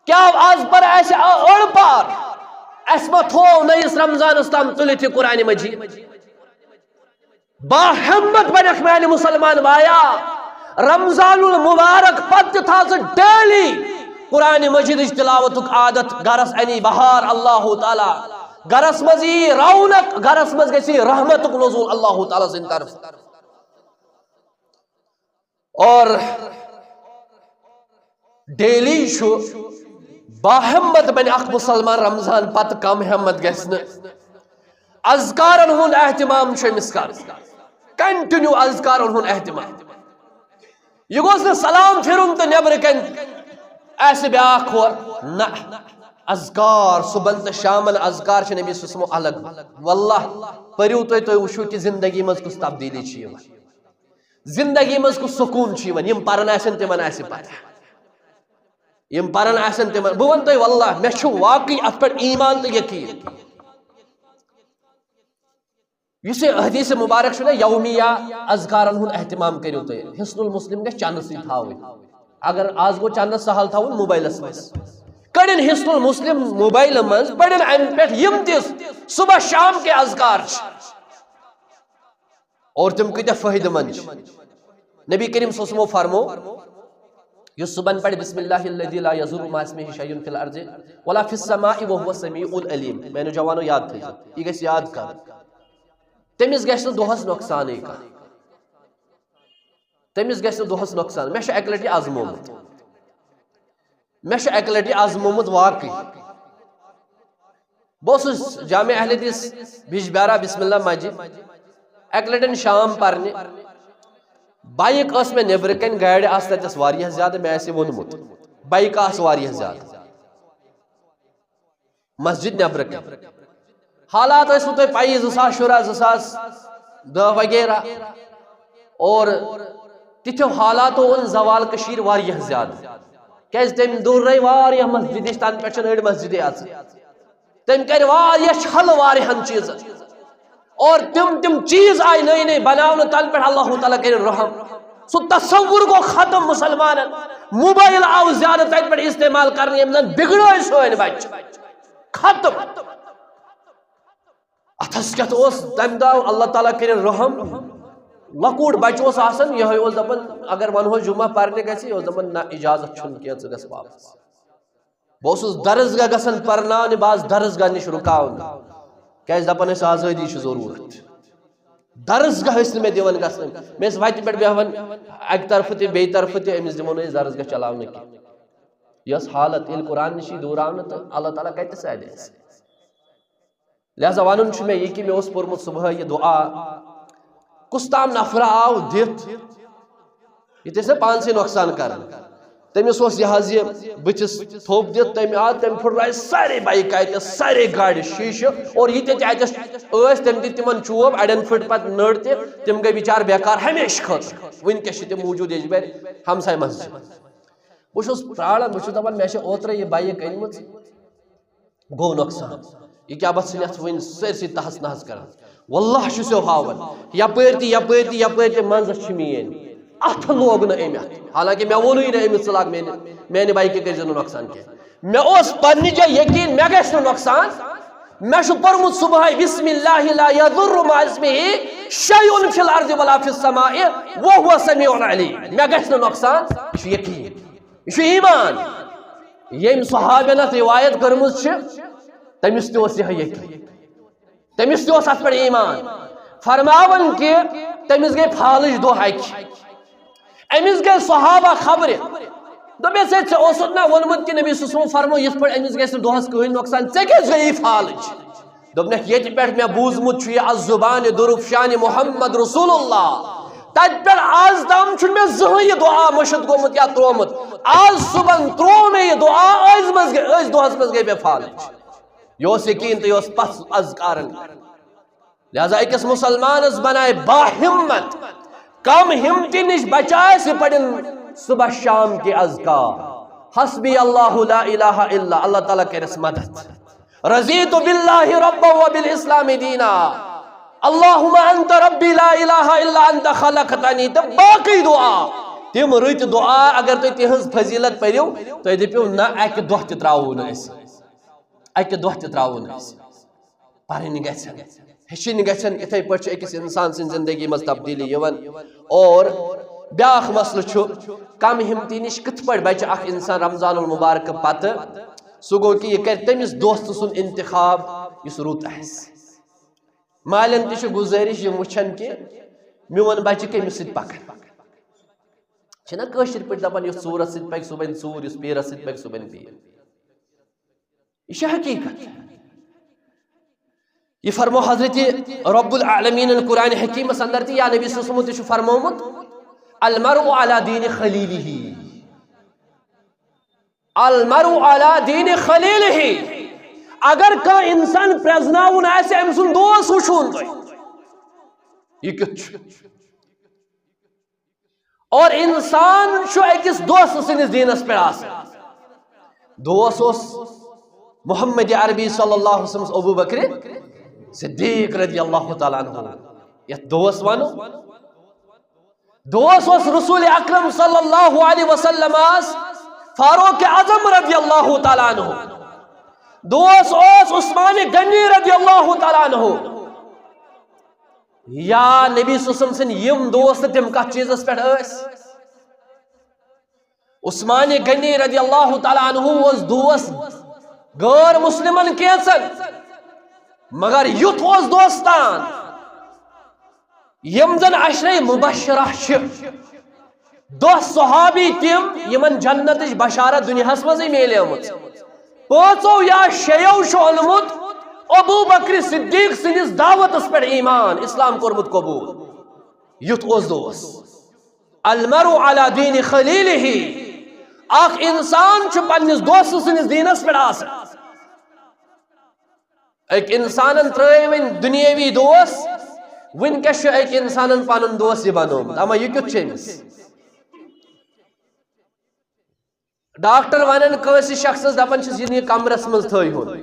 کیا آز پر اَسہِ أڑ پار اَسہِ ما تھوٚو نٔیِس رمضانس تام تُلِتھ یہِ قرآنِ مجیٖد باہمت بنیکھ میانہِ مسلمان بایا رمضان المبارک پتہٕ تھاو ژٕ ڈیلی قرآنِ مجیٖدٕچ تلاوتُک عادت گرس اَنی بہار اللہ تعالیٰ گرس مز یی رونق گرس مز گژھِ رحمتُک نزول اللہ تعالیٰ سٕنٛدِ طرفہٕ اور ڈیلی چھُ باہمت بنہِ اکھ مسلمان رمضان پتہٕ کم ہٮ۪مت گژھِ نہٕ اذکارن ہُنٛد احتمام چھُ أمِس کرُن کنٹِنیوٗ اذکارن ہُنٛد احتمام یہِ گوٚژھ نہٕ سلام پھِرُن تہٕ نٮ۪برٕ کَنۍ آسہِ بیٛاکھ ہور نہ اذکار صبحن تہٕ شامن اذکار چھِ نبی صلی اللہ علیہ وسلم الگ واللہ پٔرِو تُہۍ وٕچھِو کہِ زندگی منٛز کُس تبدیلی چھِ یِوان زندگی منٛز کُس سکوٗن چھُ یِوان یِم پران آسن تِمن آسہِ پتہ یم پران آسن تِمن بہٕ ونہٕ تۄہہِ واللہ مےٚ چھُ واقعی اتھ پٮ۪ٹھ ایٖمان تہٕ یقیٖن یُس یہِ حدیث مبارک چھُ نا یومیہ اذکارن ہُنٛد احتمام کٔرِو تُہۍ حِصنُ المسلم گژھِ چندسٕے تھاوٕنۍ اگر آز گوٚو چندس سہل تھاوُن موبایلس منٛز کڑن حِصنُ المسلم موبایلہٕ منٛز پرن امہِ پٮ۪ٹھ یِم تہِ صبح شام کے اذکار چھِ اور تِم کۭتیاہ فٲیدٕ منٛد چھِ نبی کریم صلی اللہ علیہ وسلم فرمو یُس صبحن پڑِ بسم اللہ الذی لا یضر مع اسمہ شیء فی الارض ولا فی السماء وهو السمیع العلیم میں نے جوانو یاد تھٲیزیو یہِ گژھِ یاد کرُن تٔمِس گژھِ نہٕ دۄہس نۄقصانٕے کانٛہہ تٔمِس گژھِ نہٕ دۄہس نۄقصان مےٚ چھُ اکہِ لٹہِ آزمومُت مےٚ چھُ اکہِ لٹہِ آزمومُت واقعی بہٕ اوسُس جامع اہل حدیث بِجبیارا بسم اللہ مسجد اکہِ لٹٮ۪ن شام پرنہِ بایک ٲس مےٚ نٮ۪برٕ کَنۍ گاڑِ آسہٕ تتٮ۪س واریاہ زیادٕ مےٚ آسہِ ووٚنمُت بایکہٕ آسہٕ واریاہ زیادٕ مسجد نٮ۪برٕ کَنۍ حالات ٲسوٕ تۄہہِ پَیی 2010 2010 وغیرہ اور تِتھیو حالاتو اوٚن زوال کٔشیٖرِ واریاہ زیادٕ کیازِ تٔمۍ دوٗرے واریاہ مسجد نِش تَنہٕ پٮ۪ٹھ چھَنہٕ أڑۍ مسجدے اَژٕ تٔمۍ کَرِ واریاہ چھلہٕ واریاہن چیٖزن اور تِم چیٖز آیہِ نٔے نٔے بناونہٕ تَنہٕ پٮ۪ٹھ اللہ تعالیٰ کٔرِنۍ رحم سُہ تصوُر گوٚو ختم مسلمانن موبایل آو زیادٕ تَتہِ پٮ۪ٹھ استعمال کرنہٕ ییٚمہِ زن بِگڑٲے سٲنۍ بچہِ ختم اتھس کیٛاہ اوس تمہِ دۄہ اللہ تعالیٰ کٔرِنۍ رحم لۄکُٹ بچہِ اوس آسان یِہوے اوس دپان اگر ونہوس جمعہ پرنہِ گژھِ یہِ اوس دپان نہ اجازت چھُنہٕ کینٛہہ ژٕ گژھ واپس بہٕ اوسُس درسگاہ گژھان پرناونہِ بہٕ آس درسگاہ نِش رُکاونہٕ کیازِ دپان ٲسۍ آزٲدی چھِ ضروٗرت درسگاہ ٲسۍ نہٕ مےٚ دِوان گژھنہٕ مےٚ ٲسۍ وتہِ پٮ۪ٹھ بیٚہوان اکہِ طرفہٕ تہِ بیٚیہِ طرفہٕ تہِ أمِس دِمو نہٕ أسۍ درسگاہ چلاونہٕ کینٛہہ یہِ ٲس حالت ییٚلہِ قرآن نِش یی دوٗر آونہٕ تہٕ اللہ تعالیٰ کتہِ سادِ اَسہِ لہذا ون میں یہ کہ میں پورمت صبح یہ دعا کس تام نفر آو دت یہ پانسے نقصان کر تمس یہ بتس تھوپ دت تم آو تم پھٹرائے سارے بائک اتس سارے گاڑی شیشہ اور یہ اتس تم دت تمن چوب اڑین پھٹ پہ نڑ تم گئی بچار بیکار ہمیشہ خاطر ونکس تم موجود یجبر ہمسائے مز بہت پراران بہت دپان مے اوترے یہ بائک ان گو نقصان یہ کیا بت ثت ون سرسی تہس نہس کر واللہ چھسو ہاون یپرتی یپرتی یپرتی منزس مین ات لوگ نا ام حالانکہ مے وونی نا امس لاگ میانہ بائکہ کر نقصان کی مے پنہ جائے یقین مے گھس نقصان مے پورمت صبح بسم اللہ لا یضر مع اسمہ شیء فی الارض ولا فی السماء وهو السمیع العلیم مے گھس نقصان یہ یقین یہ ایمان یم صحابہ روایت کرمز تمس تہ یہ یقین تمس تہ ات پہ ایمان فرماون کہ تمس گئی فالج دہ اکہ امس گئی صحابہ خبر دپس ژے نا وونمت کہ نبی صلی اللہ علیہ وسلم فرمو یت پہ امس گژھِ دہس کہین نقصان ژے کیٛازِ گٔیی فالج دوٚپنکھ ییٚتہِ پٮ۪ٹھ مےٚ بوٗزمُت چھُ یہِ الزُبانہِ دُرُفشانِ محمد رسول اللہ تتہِ پٮ۪ٹھ آز تام چھُنہٕ مےٚ زٕہٕنۍ یہِ دعا مٔشِد گوٚمُت یا ترٛوومُت آز صُبحن ترٛوو مےٚ یہِ دعا أزۍ دۄہس منٛز گٔے مےٚ فالج یہ یقین تو یہ پس اذکارن لہذا أکِس مسلمانس بنائے باہمت کم ہمتی نش بچائے سے پڑھن صبح شام کے اذکار حسبی اللہ لا الہ الا اللہ تعالیٰ کرس مدد رضیت باللہ ربا وبالاسلام دینا اللہم انت ربی لا الہ الا انت خلقتنی تو باقی دعا تم رت دعا اگر تو تہذ فضیلت پریو تو دپیو نہ اکہ دہ تہ تراو نس اکہ دہ تہ تراو نس پرن گژھن ہیچن گژھن اتھے پٲٹھۍ أکِس انسان سٕنٛدِ زندگی مز تبدیلی یوان اور بیاکھ مسلہٕ چھُ کم ہمتی نش کتھ پٲٹھۍ بچہ اکھ انسان رمضان المبارک پتہ سُہ گوٚو کہ یہ کر تٔمِس دوست سُنٛد انتخاب یُس رُت آسہِ مالین تہِ چھُ گُزٲرِش یِم وٕچھن کہ میون بچہ کٔمِس سۭتۍ پکان چھِنہ کٲشِر پٲٹھۍ دپان یُس ژوٗرس سۭتۍ پکہِ سُہ بنہِ ژوٗر یُس پیرس سۭتۍ پکہِ سُہ بنہِ پیر یہ چھِ حقیقت یہ فرمو حضرت رب العالمین القرآن حکیمس اندر تھی یا نبی صلی اللہ علیہ وسلم فرمومت المرء علی دین خلیلہ المرء علی دین خلیلہ اگر کا انسان پرزناون آسے ام سن دوست وچھون تو یہ کچھ اور انسان چھو ایکس دوست سنس دینس پر آسے دوست محمد عربی صلی اللہ علیہ وسلم ابو بکر صدیق رضی اللہ تعالیٰ عنہ یہ دوست وانو دوست رسول اکرم صلی اللہ علیہ وسلم فاروق اعظم رضی اللہ تعالیٰ عنہ دوست عثمان غنی رضی اللہ تعالیٰ عنہ یا نبی صلی اللہ علیہ وسلم یم دوست تم کا چیزس پر عثمان غنی رضی اللہ تعالیٰ عنہ was دوست غیر مسلمن کیسن مگر یُتھ اوس دوستان یم زن عشرے مبشرہ دہ صحابی تم یمن جنتش بشارت دنیاس مزے میلیمت پانچو یا شیو اونمت ابو بکر صدیق سندس دعوتس پر ایمان اسلام کورمت قبول یُتھ اوس دوست المرء علی دین خلیلہ اخ انسان چھ پنس دوست سندس دینس پر آسان ایک انسان ترٲے ون دنیاوی دوست ونکس ایک انسان پن دوست یہ بنومت اما یہ کیُتھ چھُ أمِس ڈاکٹر ونن کٲنٛسہِ شخصس دپان چھِس یہِ کمرس منٛز تھٲیہُن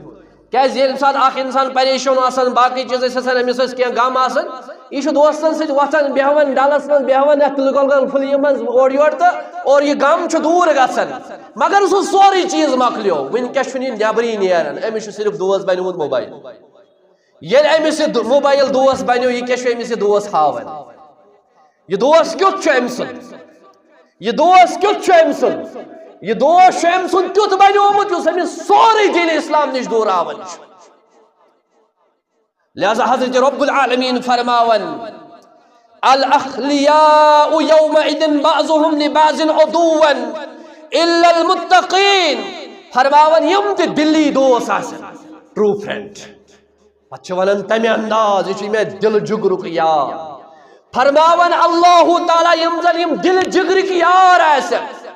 کیازِ ییٚلہِ ساتہٕ اکھ انسان پریشان آسان باقٕے چیٖز ٲسۍ آسان أمِس ٲسۍ کینٛہہ غم آسان یہ چھُ دوستن سۭتۍ وۄتھان بیہوان ڈلس منٛز بیہوان یتھ گلگل فلہِ منٛز اورٕ یورٕ تہٕ اور یہ غم چھُ دوٗر گژھان مگر سُہ سورُے چیٖز مۄکلیو ونکس چھُنہٕ یہِ نٮ۪برٕے نیران أمِس چھُ صرف دوست بنیومُت موبایل ییٚلہِ أمِس یہِ موبایل دوست بنیو یہِ کیاہ چھُ أمِس یہِ دوست ہاوان یہ دوست کیُتھ چھُ أمۍ سُنٛد یہ دوست کیُتھ چھُ أمۍ سُنٛد یہ دوست چھُ أمۍ سُنٛد تیُتھ بنیومُت یُس أمِس سورُے دین اسلام نش دوٗراوان چھُ لہذا حضرت رب العالمین فرماون الاخلیاء یومئذ بعضهم لبعض عدوا الا المتقین فرماون یم تہ دلی دوست آسن ٹرو فرینڈ پتہ ونان تمہ انداز یہ میں دل جگرک یار فرماون اللہ تعالی یم زن یم دل جگرک یار آسن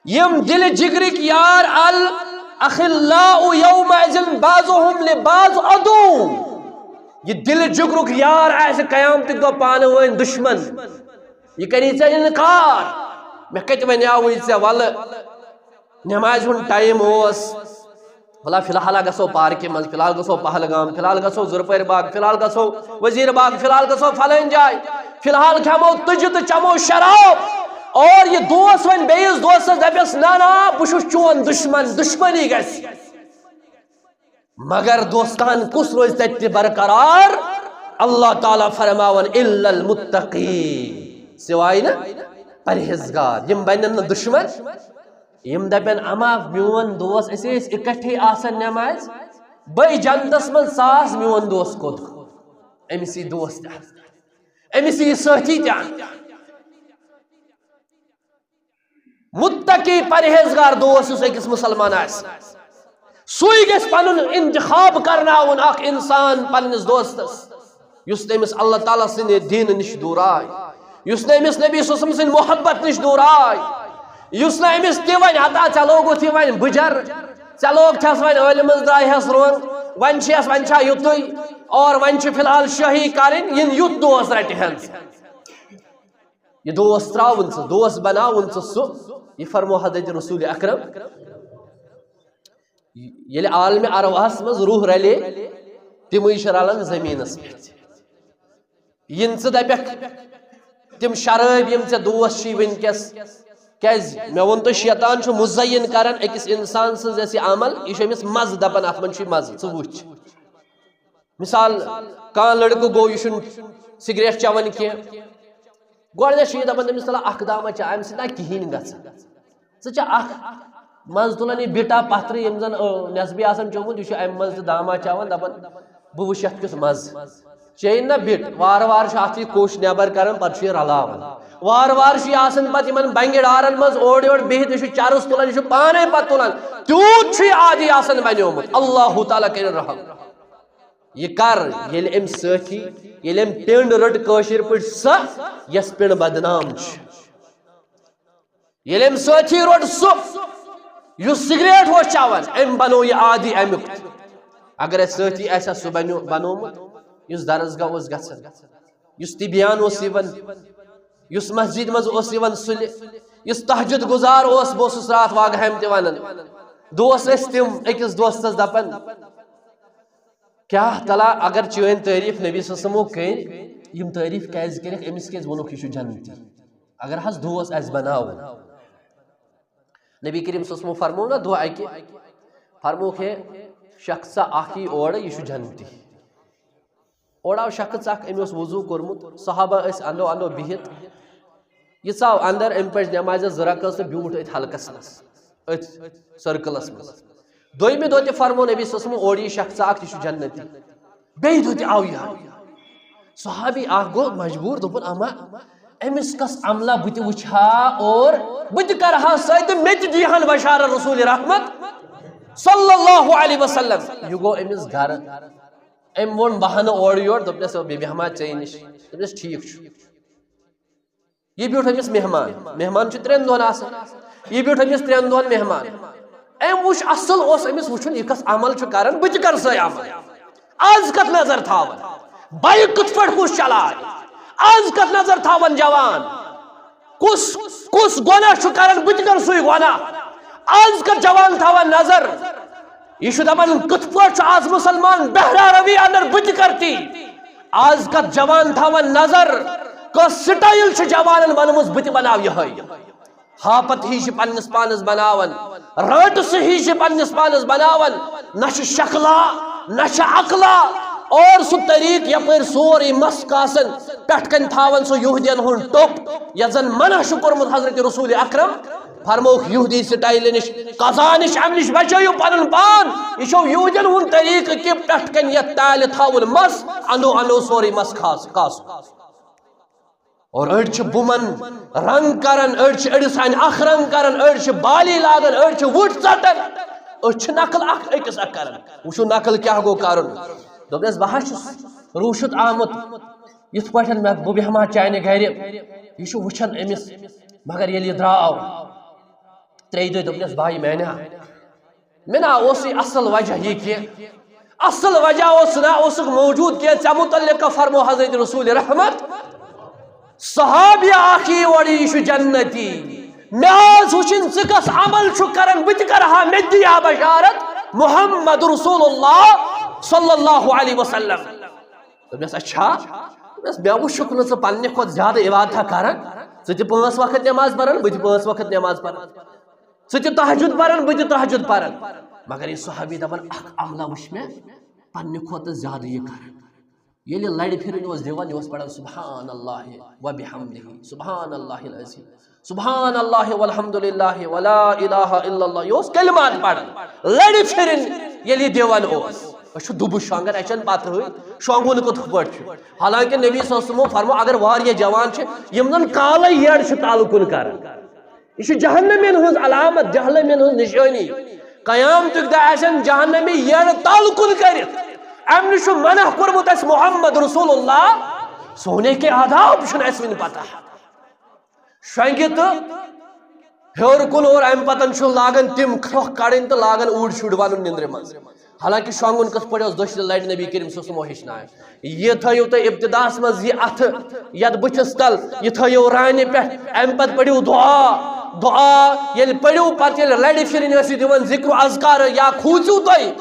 یم دل جگرک یار الاخلاء یومئذ بعضهم لبعض عدو یہ دل جگرک یار آسہ قیامت دو پانہ ون دشمن یہ کری ژے انکار میں کت ونیاوی ژے ول نماز ہن ٹائم اوس فلا فی الحال گژھو پارکہ مز فی الحال گژھو پہلگام فی الحال گژھو زرپر باغ فی الحال گژھو وزیر باغ فی الحال گژھو فلان جائے فی الحال کھمو تجہ تو چمو شراب اور یہ دوست ون بیس دوستس دپس نا نا بہ چون دشمن دشمنی گژھِ مگر دوستان کس روز تتہ برقرار اللہ تعالیٰ فرماون الا المتقین سوائے نا پرہیزگار یم بنن نا دشمن یم دپن اما میون دوست اس اکٹھے آسن نماز بے جنتس من ساس میون دوست کود امسی دوست امسی ساتھی تان متقی پرہیزگار دوست اس اکس مسلمان آس سوئی گس پنن انتخاب کرناون اخ انسان پنس دوستس یس تمس اللہ تعالیٰ سن دین نش دور آئی یس نمس نبی صلی اللہ علیہ وسلم سن محبت نش دور آئی یس نمس تہ ون ہتا چلوگو تہ ون بجر چلوگ چھس ون علمس درائے ہس رون ون چھس ون چھا یتھے اور ون چھ فی الحال شاہی کرن ین یت دوست رٹہ ہن یہ دوست تراون سہ دوست بناون سہ یہ فرمو حضرت رسول اکرم یل عالم ارواحس مز روح رلے تم رلن زمینس پہ ین ژٕ دپکھ تم شراب یم ژے دوست چھی ونکس کیاز مے ون تو شیطان چھ مزین کران اکس انسان سز اس عمل یہ چھ امس مز دپان ات من چھ مز ژٕ وچھ مثال کان لڑکہ گو یہ سگریٹ چوان کی گۄڈنیتھ چھ دپان تمس تلا اکھ دامہ چا امہ سۭتۍ نا کہین گژھان ژٕ چھ اکھ مز تلان یہ بٹا پتھر یم زن نصبی آسان چومت یہ ام مز دامہ چاوان دپان بہ وچھ ات کس مز چین نا بٹ وار وار ات کوش نبر کران پتہ رلاوان وار وار آسان پتہ یمن بنگہ ڈارن مز اور یور بہت یہ چرس تلان یہ پانے پتہ تلان تیوت عادی آسان بنیومت اللہ تعالیٰ کر رحم یہ کر یل ام ساتھی یل ام پنڈ رٹ کاشر پہ سہ یس پنڈ بدنام یل ام ساتھی رٹ سہ یس سگریٹ وہ چوان ام بنو یہ عادی امیک اگر ساتھی ایسا سہ بنومت یس درسگاہ اوس گژھان یس طبیان اوس یوان یس مسجد مز اوس یوان سُلہِ یس تہجد گزار اوس بہ اوسُس رات واگہم تہ ونان دوست ٲسۍ تِم أکِس دوستس دپان کیا تلا اگر چٲنۍ تعریٖف نبی صلی اللہ علیہ وسلمو کٔرۍ یِم تعریٖف کیازِ کٔرِکھ أمِس کیازِ ووٚنُکھ یہِ چھُ جنتی اگر حظ دوست آسہِ بناوُن نبی کریم صلی اللہ علیہ وسلم فرمو نا دعا اکہ فرموکھ ہے شخص اکھ اور یہ چھُ جنتی اور آو شخص اکھ أمۍ اوس وضو کوٚرمُت صحابہ ٲسۍ اندو اندو بِہِتھ یہ ژاو اندر أمۍ پٔرۍ نمازِ زٕ رکعت تہٕ بیوٗٹھ أتھۍ حلقس منٛز أتھۍ سٔرکٕلس منٛز دویمہِ دۄہ تہِ فرمو نبی صلی اللہ علیہ وسلم اور یہ شخص اکھ یہ چھُ جنتی بیٚیہِ دۄہ تہِ آو یہِ صحابی اکھ گوٚو مجبوٗر دوٚپُن اما أمِس کس عملہ بہٕ تہِ وٕچھِ ہا اور بہٕ تہِ کرٕ ہا سۭتۍ تہٕ مےٚ تہِ دِیہِ ہن بشارت رسول رحمت صلی اللہ علیہ وسلم یہ گوٚو أمِس گرٕ أمۍ ووٚن بہٕ ہنہٕ اورٕ یورٕ دوٚپنس بہٕ بیٚہمہٕ ہا ژےٚ نِش دوٚپنس ٹھیٖک چھُ یہ بیوٗٹھ أمِس مہمان مہمان چھُ 3 دۄہن آسان یہ بیوٗٹھ أمِس 3 دۄہن مہمان أمۍ وٕچھ اصل اوس أمِس وٕچھُن یہِ کس عمل چھُ کران بہٕ تہِ کرٕ سۄے عمل آز کتھ نظر تھاوان بایک کِتھ پٲٹھۍ کُس چلایہِ آز کتھ نظر تھاوان جوان کُس گۄناہ چھُ کران بہٕ تہِ کرٕ سُے گۄناہ آز کتھ جوان تھاوان نظر یہ چھُ دپان کِتھ پٲٹھۍ چھُ آز مسلمان بہرا روی اندر بہٕ تہِ کرٕ تی آز کتھ جوان تھاوان نظر کس سٹائل چھُ جوانن بنٲومٕژ بہٕ تہِ بناو یِہے ہاپت ہی چھِ پننس پانس بناوان رٲٹس ہی چھِ پننس پانس بناوان نہ چھُ شکلا نہ چھُ عقلا اور سُہ طریق یپٲرۍ سورُے مسک آسان پٮ۪ٹھ کَنۍ تھاوان سُہ یہودین ہُنٛد ٹوٚپ یتھ زن منع چھُ کوٚرمُت حضرت رسول اکرم فرموکھ یہودی سٹایلہِ نش قضا نش امہِ نش بچٲیِو پنُن پان یہ چھو یہودین ہُنٛد طریقہٕ کہِ پٮ۪ٹھ کَنۍ یتھ تالہِ تھاوُن مس اندو اندو سورُے مس کاسُن اور أڑۍ چھِ بُمن رنگ کران أڑۍ چھِ أڑِس ہانہِ اکھ رنگ کران أڑۍ چھِ بالی لاگان أڑۍ چھِ وُٹھ ژٹان أسۍ چھِ نقل اکھ أکِس اکھ کران وٕچھو نقل کیاہ گوٚو کرُن دوپنس بہا روشت آمت یت پہ بہ بیہما چانہ گھر یہ وچھان امس مگر یل یہ درٛاو ترٛیٚیہِ دۄہہِ دوپنس بھائی مےٚ نا اوس یہ اصل وجہ یہ کہ اصل وجہ اس موجود کہ ژےٚ متعلق فرمو حضرت رسول رحمت صحابی آخی وڑی یہ جنتی میاز وچن ژٕ کس عمل چھُ کران بہٕ تہِ کرہا مےٚ تہِ دِیا بشارت محمد رسول اللہ صلی اللہ علیہ وسلم دوپنس اچھا مےٚ وُچھُکھ نہٕ ژٕ پننہِ کھۄتہٕ زیادٕ عبادتہ کران ژٕ تہِ 5 وقت نماز پران بہٕ تہِ 5 وقت نماز پران ژٕ تہِ تہجد پران بہٕ تہِ تہجد پران مگر یہ صحابی دپان اکھ عملہ وچھ مےٚ پننہِ کھۄتہٕ زیادٕ یہ کران ییٚلہِ لڑِ پھِرِنۍ اوس دِوان یہِ اوس پران سبحان اللہ و بحمدہ سبحان اللہ العظیم سبحان اللہ والحمد للہ ولا الہ الا اللہ یہ اوس کلمات پران لڑِ پھِرِنۍ ییٚلہِ یہِ دِوان اوس أسۍ دُبہٕ شۄنٛگان اَسہِ چھنہٕ پتہ ہٕے شۄنٛگُن کِتھ پٲٹھۍ چھُ حالانکہ نبی صلی اللہ علیہ وسلم فرمو اگر واریاہ جوان چھِ یِم زن کالے یٔڑ چھِ تل کُن کران یہ چھُ جہنمین ہٕنٛز علامت جہنمین ہٕنٛز نشٲنی قیامتُک دۄہ آسن جہنمی یٔڑ تل کُن کٔرِتھ امہِ نِش چھُ منع کوٚرمُت اَسہِ محمد رسول اللہ سونے کے آداب چھُنہٕ اَسہِ وٕنہِ پتہ شۄنٛگہِ تہٕ ہیوٚر کُن اور امہِ پتہٕ چھُ لاگان تِم کھرٛۄکھ کڑٕنۍ تہٕ لاگان اوٗڑۍ شُرۍ ونُن نِندرِ منٛز حالانکہ شۄنٛگُن کِتھ پٲٹھۍ اوس دٔچھنہِ لڑِ نبی کریم صلی اللہ علیہ وسلم ہیٚچھنایہِ یہ تھٲیِو تُہۍ ابتداہس منٛز یہ اتھٕ یتھ بٕتھِس تل یہ تھٲیِو رانہِ پٮ۪ٹھ امہِ پتہٕ پٔرِو دعا ییٚلہِ پٔرِو پتہٕ ییٚلہِ لڑِ پھِرِنۍ ٲسِو دِوان ذکر اذکار یا کھوٗژِو تُہۍ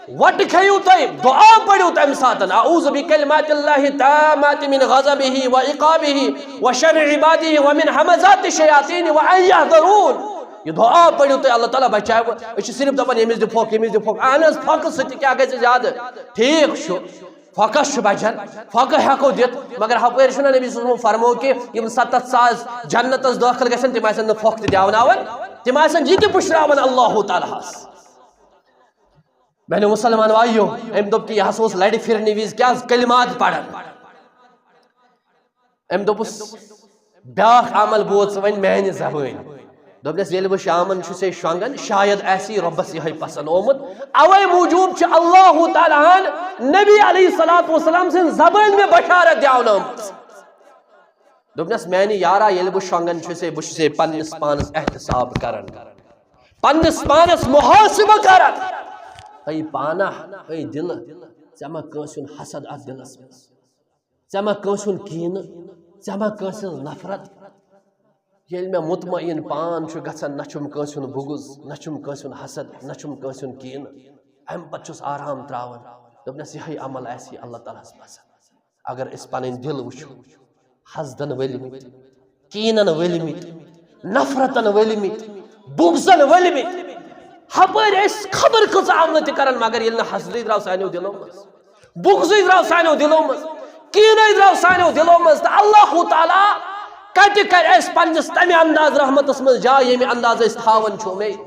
وٹہٕ کھیٚیِو تُہۍ دعا پٔرِو تمہِ ساتہٕ اعوذ بکلمات اللہ التامات من غضبہ وعقابہ وشر عبادہ ومن ہمزات الشیاطین وان یحضرون یہ دعا پڑھو تو اللہ تعالیٰ بچائے وہ صرف دپان یمس دِ پھوٚکھ یمس دِ پھوٚکھ اہن حظ پھوٚکہٕ سۭتۍ کیٛاہ گژھِ زیادٕ ٹھیٖک چھُ پھوٚکس چھُ بچان پھوٚکہٕ ہٮ۪کو دِتھ مگر ہپٲرۍ چھُنہ نبی صلی اللہ علیہ وسلم فرمو کہ یم 700 جنتس دٲخل گژھن تِم آسن نہٕ پھوٚکھ تہِ دٮ۪وناوان تِم آسن یہِ تہِ پُشراوان اللہ تعالیٰ ہس میانیو مسلمان بھائیو أمۍ دوٚپ کہ یہِ ہسا اوس لڑِ پھِرنہِ وِزِ کیٛاہ کلمات پران أمۍ دوٚپُس بیٛاکھ عمل بوز ژٕ وۄنۍ میانہِ زبٲنۍ دوپنس ییٚلہِ بہٕ شامن چھُس شۄنٛگان شاید آسہِ رۄبس یِہوٚے پسنٛد آمُت اوے موٗجوٗب چھُ اللہ تعالیٰ ہن نبی علیہ الصلوۃ والسلام سٕنٛز زبٲنۍ مےٚ بشارت دٮ۪ونٲمٕژ دوپنس میانہِ یارا ییٚلہِ بہٕ شۄنٛگان چھُس بہٕ چھُس پننِس پانس احتساب کران پننِس پانس محاسبہٕ کران اے پانا اے دلہٕ ژےٚ ما کٲنٛسہِ ہُنٛد حسد اتھ دلس منٛز ژےٚ ما کٲنٛسہِ ہُنٛد کیٖنہٕ ژےٚ ما کٲنٛسہِ ہٕنٛز نفرت ییٚلہِ مےٚ مطمعین پان چھُ گژھان نہ چھُم کٲنٛسہِ ہُنٛد بُغض نہ چھُم کٲنٛسہِ ہُنٛد حسد نہ چھُم کٲنٛسہِ ہُنٛد کیٖنہٕ امہِ پتہٕ چھُس آرام تراوان دوپنس یِہوٚے عمل آسہِ اللہ تعالیٰ ہس پسنٛد اگر أسۍ پنٕنۍ دل وٕچھو حسدن ؤلۍمٕتۍ کیٖنن ؤلۍمٕتۍ نفرتن ؤلۍمٕتۍ بُغضن ؤلۍمٕتۍ ہپٲرۍ أسۍ خبر کۭژاہ عملہٕ تہِ کران مگر ییٚلہِ نہٕ حسدٕے درٛاو سانیو دلو منٛز بُغضٕے درٛاو سانیو دلو منٛز کیٖنٕے درٛاو سانیو دلو منٛز تہٕ اللہ تعالیٰ کتہِ کرِ اَسہِ پننِس تمہِ انداز رحمتس منٛز جاے ییٚمہِ انداز أسۍ تھاوان چھِ اُمید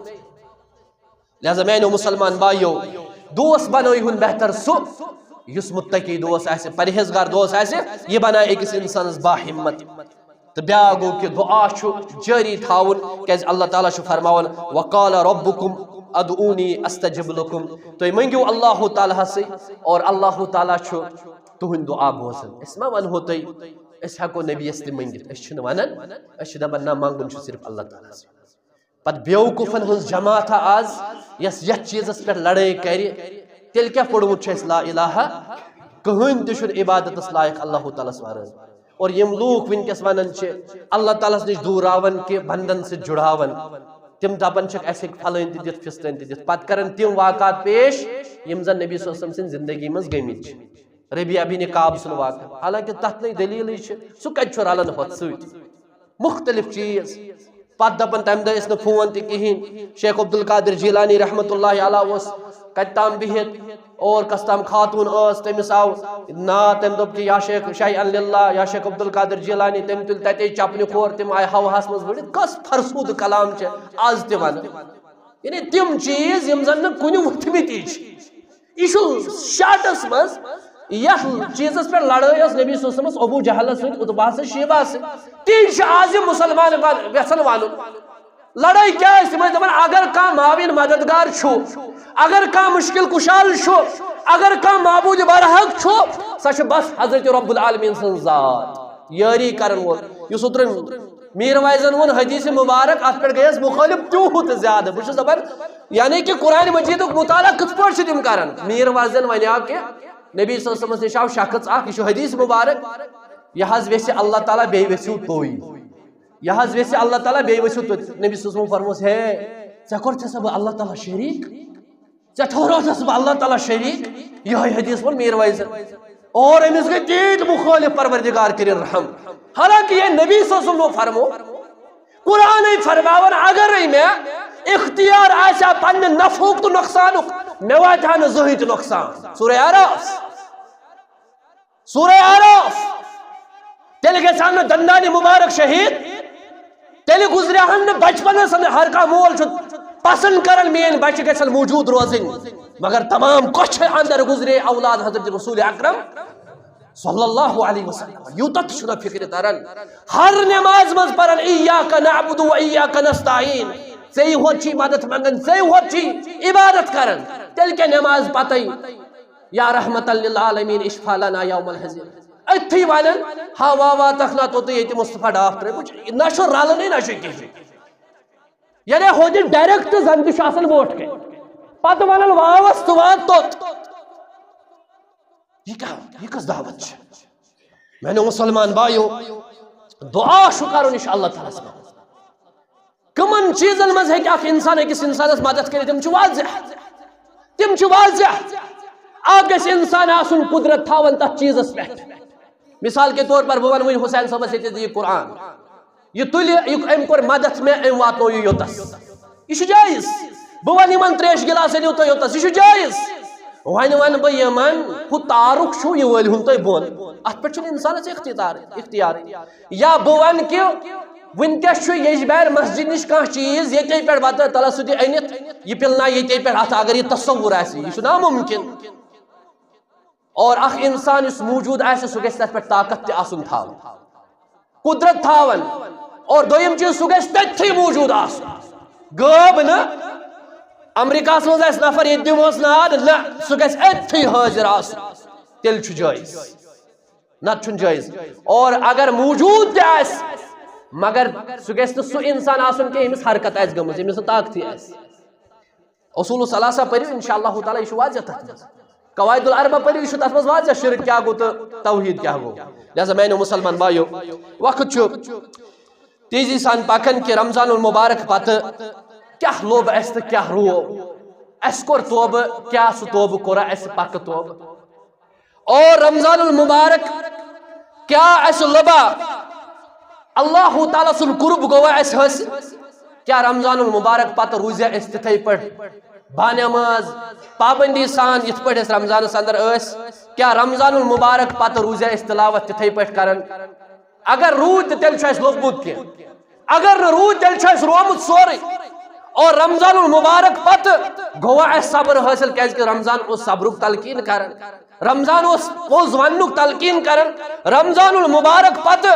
لہذا میانیو مسلمان بھائیو دوست بنٲیہُن بہتر سُہ یُس متقی دوست آسہِ پرہیزگار دوست آسہِ یہِ بنایہِ أکِس انسانس باہمت تہٕ بیٛاکھ گوٚو کہ دعا چھُ جٲری تھاوُن کیٛازِ اللہ تعالیٰ چھُ فرماوان وقال ربکم ادعونی استجب لکم تُہۍ منٛگِو اللہ تعالیٰ ہسٕے اور اللہ تعالیٰ چھُ تُہنٛدۍ دعا بوزان أسۍ ما ونہو تۄہہِ أسۍ ہٮ۪کو نبیس تہِ منٛگِتھ أسۍ چھِنہٕ ونان أسۍ چھِ دپان نہ منٛگُن چھُ صرف اللہ تعالیٰ ہس پتہٕ بیوقوٗفن ہٕنٛز جماعتھا آز یۄس یتھ چیٖزس پٮ۪ٹھ لڑٲے کرِ تیٚلہِ کیٛاہ پوٚرمُت چھُ اَسہِ لا الہ کٕہۭنۍ تہِ چھُنہٕ عبادتس لایق اللہ تعالیٰ ہس ورٲے اور یم لوٗکھ وٕنکیٚس ونان چھِ اللہ تعالیٰ ہس نِش دوٗراوان کہِ بنٛدن سۭتۍ جُڑاوان تِم دپان چھِکھ اَسہِ ہیٚکہِ پھلٲنۍ تہِ دِتھ فِستٲنۍ تہِ دِتھ پتہٕ کران تِم واقعات پیش یم زن نبی صلی اللہ علیہ وسلم سٕنٛدِ زندگی منٛز گٔمٕتۍ چھِ ربیہ بن کعب سُنٛد واقعہ حالانکہ تتھ نٕے دلیٖلٕے چھِ سُہ کتہِ چھُ رلان ہۄتھ سۭتۍ مختلف چیٖز پتہٕ دپان تمہِ دۄہ ٲسۍ نہٕ فون تہِ کِہیٖنۍ شیخ عبدالقادر جیلانی رحمتہ اللہ علیہ اوس کتہِ تام بِہِتھ اور کس تام خاتون ٲس تٔمِس آو ناو تٔمۍ دوٚپ کہِ یا شیخ شیخ اللہ یا شیخ عبدالقادر جیلانی تٔمۍ تُلۍ تتے چپنہِ کھور تِم آیہِ ہوہس منٛز ؤڑِتھ کۄس فرسوٗدٕ کلام چھِ آز تہِ ونان یعنی تِم چیٖز یِم زن نہٕ کُنہِ وٕتھمٕتی چھِ یہِ چھُ شاٹس منٛز یتھ چیٖزس پٮ۪ٹھ لڑٲے ٲس نبی صلی اللہ علیہ وسلمس ابوٗ جہلس سۭتۍ عُتباہس سۭتۍ شیباہس سۭتۍ تی چھِ آز یِم مُسلمان یژھان ونُن لڑائی کیا ہے تم دپان اگر کان معاون مددگار چھو اگر کان مشکل کشال چھو اگر کان معبود برحق چھو سا بس حضرت رب العالمین سن ذات یاری کرن وول یس اوتر میر وائزن ون حدیث مبارک ات پہ گیس مخالف تیوت زیادہ بہت دپان یعنی کہ قرآن مجید مطالعہ کت پہ تم کران میر وائزن ونیو کہ نبی صلی اللہ علیہ وسلم نش آو شخص اخ یہ حدیث مبارک یہ ویسے اللہ تعالیٰ بی ویسو توئی یہ ویسے اللہ تعالیٰ بی ویسو تو نبی صلی اللہ علیہ وسلم فرموس ہے ژے کوٚرتھس بہ اللہ تعالیٰ شریک ژے ٹھہروتھس بہ اللہ تعالیٰ شریک یہ حدیث ون میر وائزن اور امس گئی تیت مخالف پروردگار کرن رحم حالانکہ یہ نبی صلی اللہ علیہ وسلم فرمو قرآن فرماون اگر میں اختیار آسا پنہ نفعک تو نقصانک میں واتہ نہ زہین نقصان سورہ اعراف تیل گژھان نہ دندان مبارک شہید تیل گزریہن نہ بچپنس ہر کانٛہہ مول چھ پسند کرن میٲنۍ بچہ گژھن موجود روزن مگر تمام کچھ اندر گزرے اولاد حضرت رسول اکرم صلی اللہ علیہ وسلم یوتت چھنا فکر ترن ہر نماز مز پرن ایاک نعبد و ایاک نستعین ژے ہوت چھی مدد منگن ژے ہوت چھی عبادت کرن تیل کے نماز پتائی یا رحمت للعالمین اشفا لنا یوم الحزن اتھی ونن ہا وا وا تخنا تو یہ مصطفیٰ ڈاکٹر نہ چھ رلنے نہ چھ کہین یعنی ہو دن ڈائریکٹ زن تہ آسان ووٹ کے پتہ ونن واوس تو وات توت یہ کس دعوت چھ میں نے مسلمان بھائیو دعا شو کرو انشاء اللہ تعالیٰ کمن چیزن مز ہے کہ اخ انسان اکس انسانس مدد کرے تم چھ واضح اکھ گژھِ انسان آسن قدرت تھاون تتھ چیزس پٮ۪ٹھ مثال کے طور پر بہ ون وۄنۍ حسین صٲبس ییٚتہِ یہ قرآن یہ تُلہِ أمۍ کوٚر مدد مےٚ أمۍ واتنو یہ یوٚتس یہ چھُ جٲیز بہ ون یمن تریش گلاس أنِو تُہۍ یوٚتس یہ چھُ جٲیز وۄنۍ ون بہ یمن ہُہ تارُک چھُ یہ وٲلۍہُن تُہۍ بۄن اتھ پٮ۪ٹھ چھُنہٕ انسانس اختیار یا بہ ون کہ ونکس چھُ یجبار مسجد نش کانٛہہ چیز ییٚتے پٮ۪ٹھ بدل تلس سُہ دِ أنِتھ یہ پلنا ییٚتے پٮ۪ٹھ اتھ اگر یہ تصور آسہِ یہ چھُ ناممکن اور اخ انسان اس موجود آسہِ سُہ گژھِ تتھ پٮ۪ٹھ طاقت تہِ آسُن تھاوُن قدرت تھاون اور دوٚیِم چیٖز سُہ گژھِ تٔتھی موجود آسُن غٲب نہٕ امریکاہس منٛز آسہِ نفر ییٚتہِ دِمہوس ناد نہ سُہ گژھِ أتھی حٲضر آسُن تیٚلہِ چھُ جٲیز نتہٕ چھُنہٕ جٲیز اور اگر موجود تہِ آسہِ مگر سُہ گژھِ نہٕ سُہ انسان آسُن کینٛہہ ییٚمِس حرکت آسہِ گٔمٕژ ییٚمِس نہٕ طاقتٕے آسہِ اصول ثلاثہ پٔرِو انشاء اللہ تعالیٰ یہ چھُ واضح تتھ منٛز قواعد الاربع پٔرِو یہ چھُ تتھ منٛز واضح شرک کیاہ گوٚو تہٕ توحید کیاہ گوٚو لہذا میانیو مسلمان بھائیو وقت چھُ تیزی سان پکان کہ رمضان المبارک پتہ کیا لوب اس تو کیا رو اس کور توبہ کیا سہ توبہ کورا اس پکہ توبہ اور رمضان المبارک کیا اس لبا اللہ تعالیٰ سن قرب گوا اس حاصل کیا رمضان المبارک پتہ روزیا اس تتھے پہ با نماز پابندی سان یت پہ اس رمضان اندر اس کیا رمضان المبارک پتہ روزیا اس تلاوت تتھے پہ کرن اگر رود تیل چھ اس لوبمت کی اگر رود تیل چھ اس رومت سوری اور رمضان المبارک پتہ گوا اس صبر حاصل کیاز کہ رمضان اس صبرک تلقین کرن رمضان اس پوز ونک تلقین کرن رمضان المبارک پتہ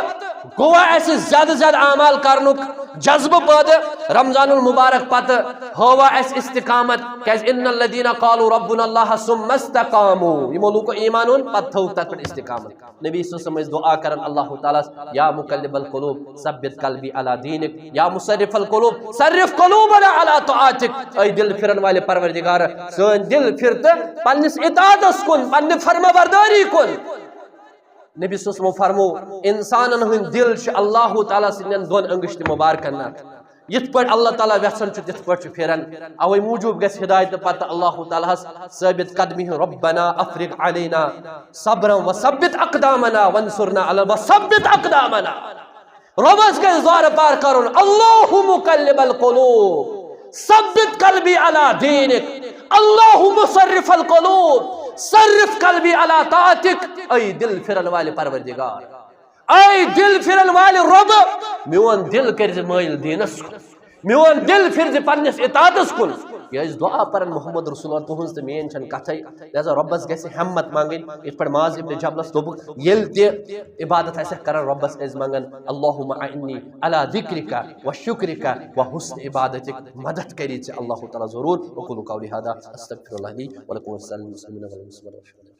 گوا ایسے زیادہ اعمال کرنک جذب پٲدٕ رمضان المبارک پتہ ہوا اس استقامت کیاز ان الذين قالوا ربنا الله ثم استقاموا یمو لوکو ایمان اون پتہ تھو تتھ پٮ۪ٹھ استقامت نبی صلی اللہ علیہ وسلم دعا کرن اللہ تعالیٰ یا مقلب القلوب ثبت قلبی علی دینک یا مصرف القلوب صرف قلوبنا علی طاعتک اے دل پھرن والے پروردگار سن دل پھرتہ پنس اطاعتس کن پنہ فرما برداری کن نبی صلی اللہ علیہ وسلم فرمو انسانن ہند دل اللہ تعالیٰ سندین دون انگشت مبارکن یت پہ اللہ تعالیٰ ویسن تت پہ پھرن اوے موجوب گھس ہدایت پتہ اللہ تعالیٰ ثابت قدمی ربنا افرغ علینا صبرا وثبت اقدامنا وانصرنا علی وثبت اقدامنا ربس گھس دوار پار کرن اللہ مقلب القلوب ثبت قلبی علی دینک اللہ مصرف القلوب صرف قلبی علی طاعتک اے دل پھرن والے پروردگار اے دل پھرن والے رب میون دل کرز مائل دینس کن میون دل پھرز پنس اطاعتس کن یہ دعا پرن محمد رسول اللہ تہذ تو مین چھن کتھے لہذا ربس گژھِ ہمت منگن یت پہ معاذ ابن جبلس دوبک یل تہ عبادت آسہ کران ربس از منگن اللہم اعنی علی ذکرک و شکرک و حسن عبادتک مدد کری ژے اللہ تعالیٰ ضرور وقولوا قولی ھذا استغفر اللہ لی ولکم ولسائر المسلمین والمسلمات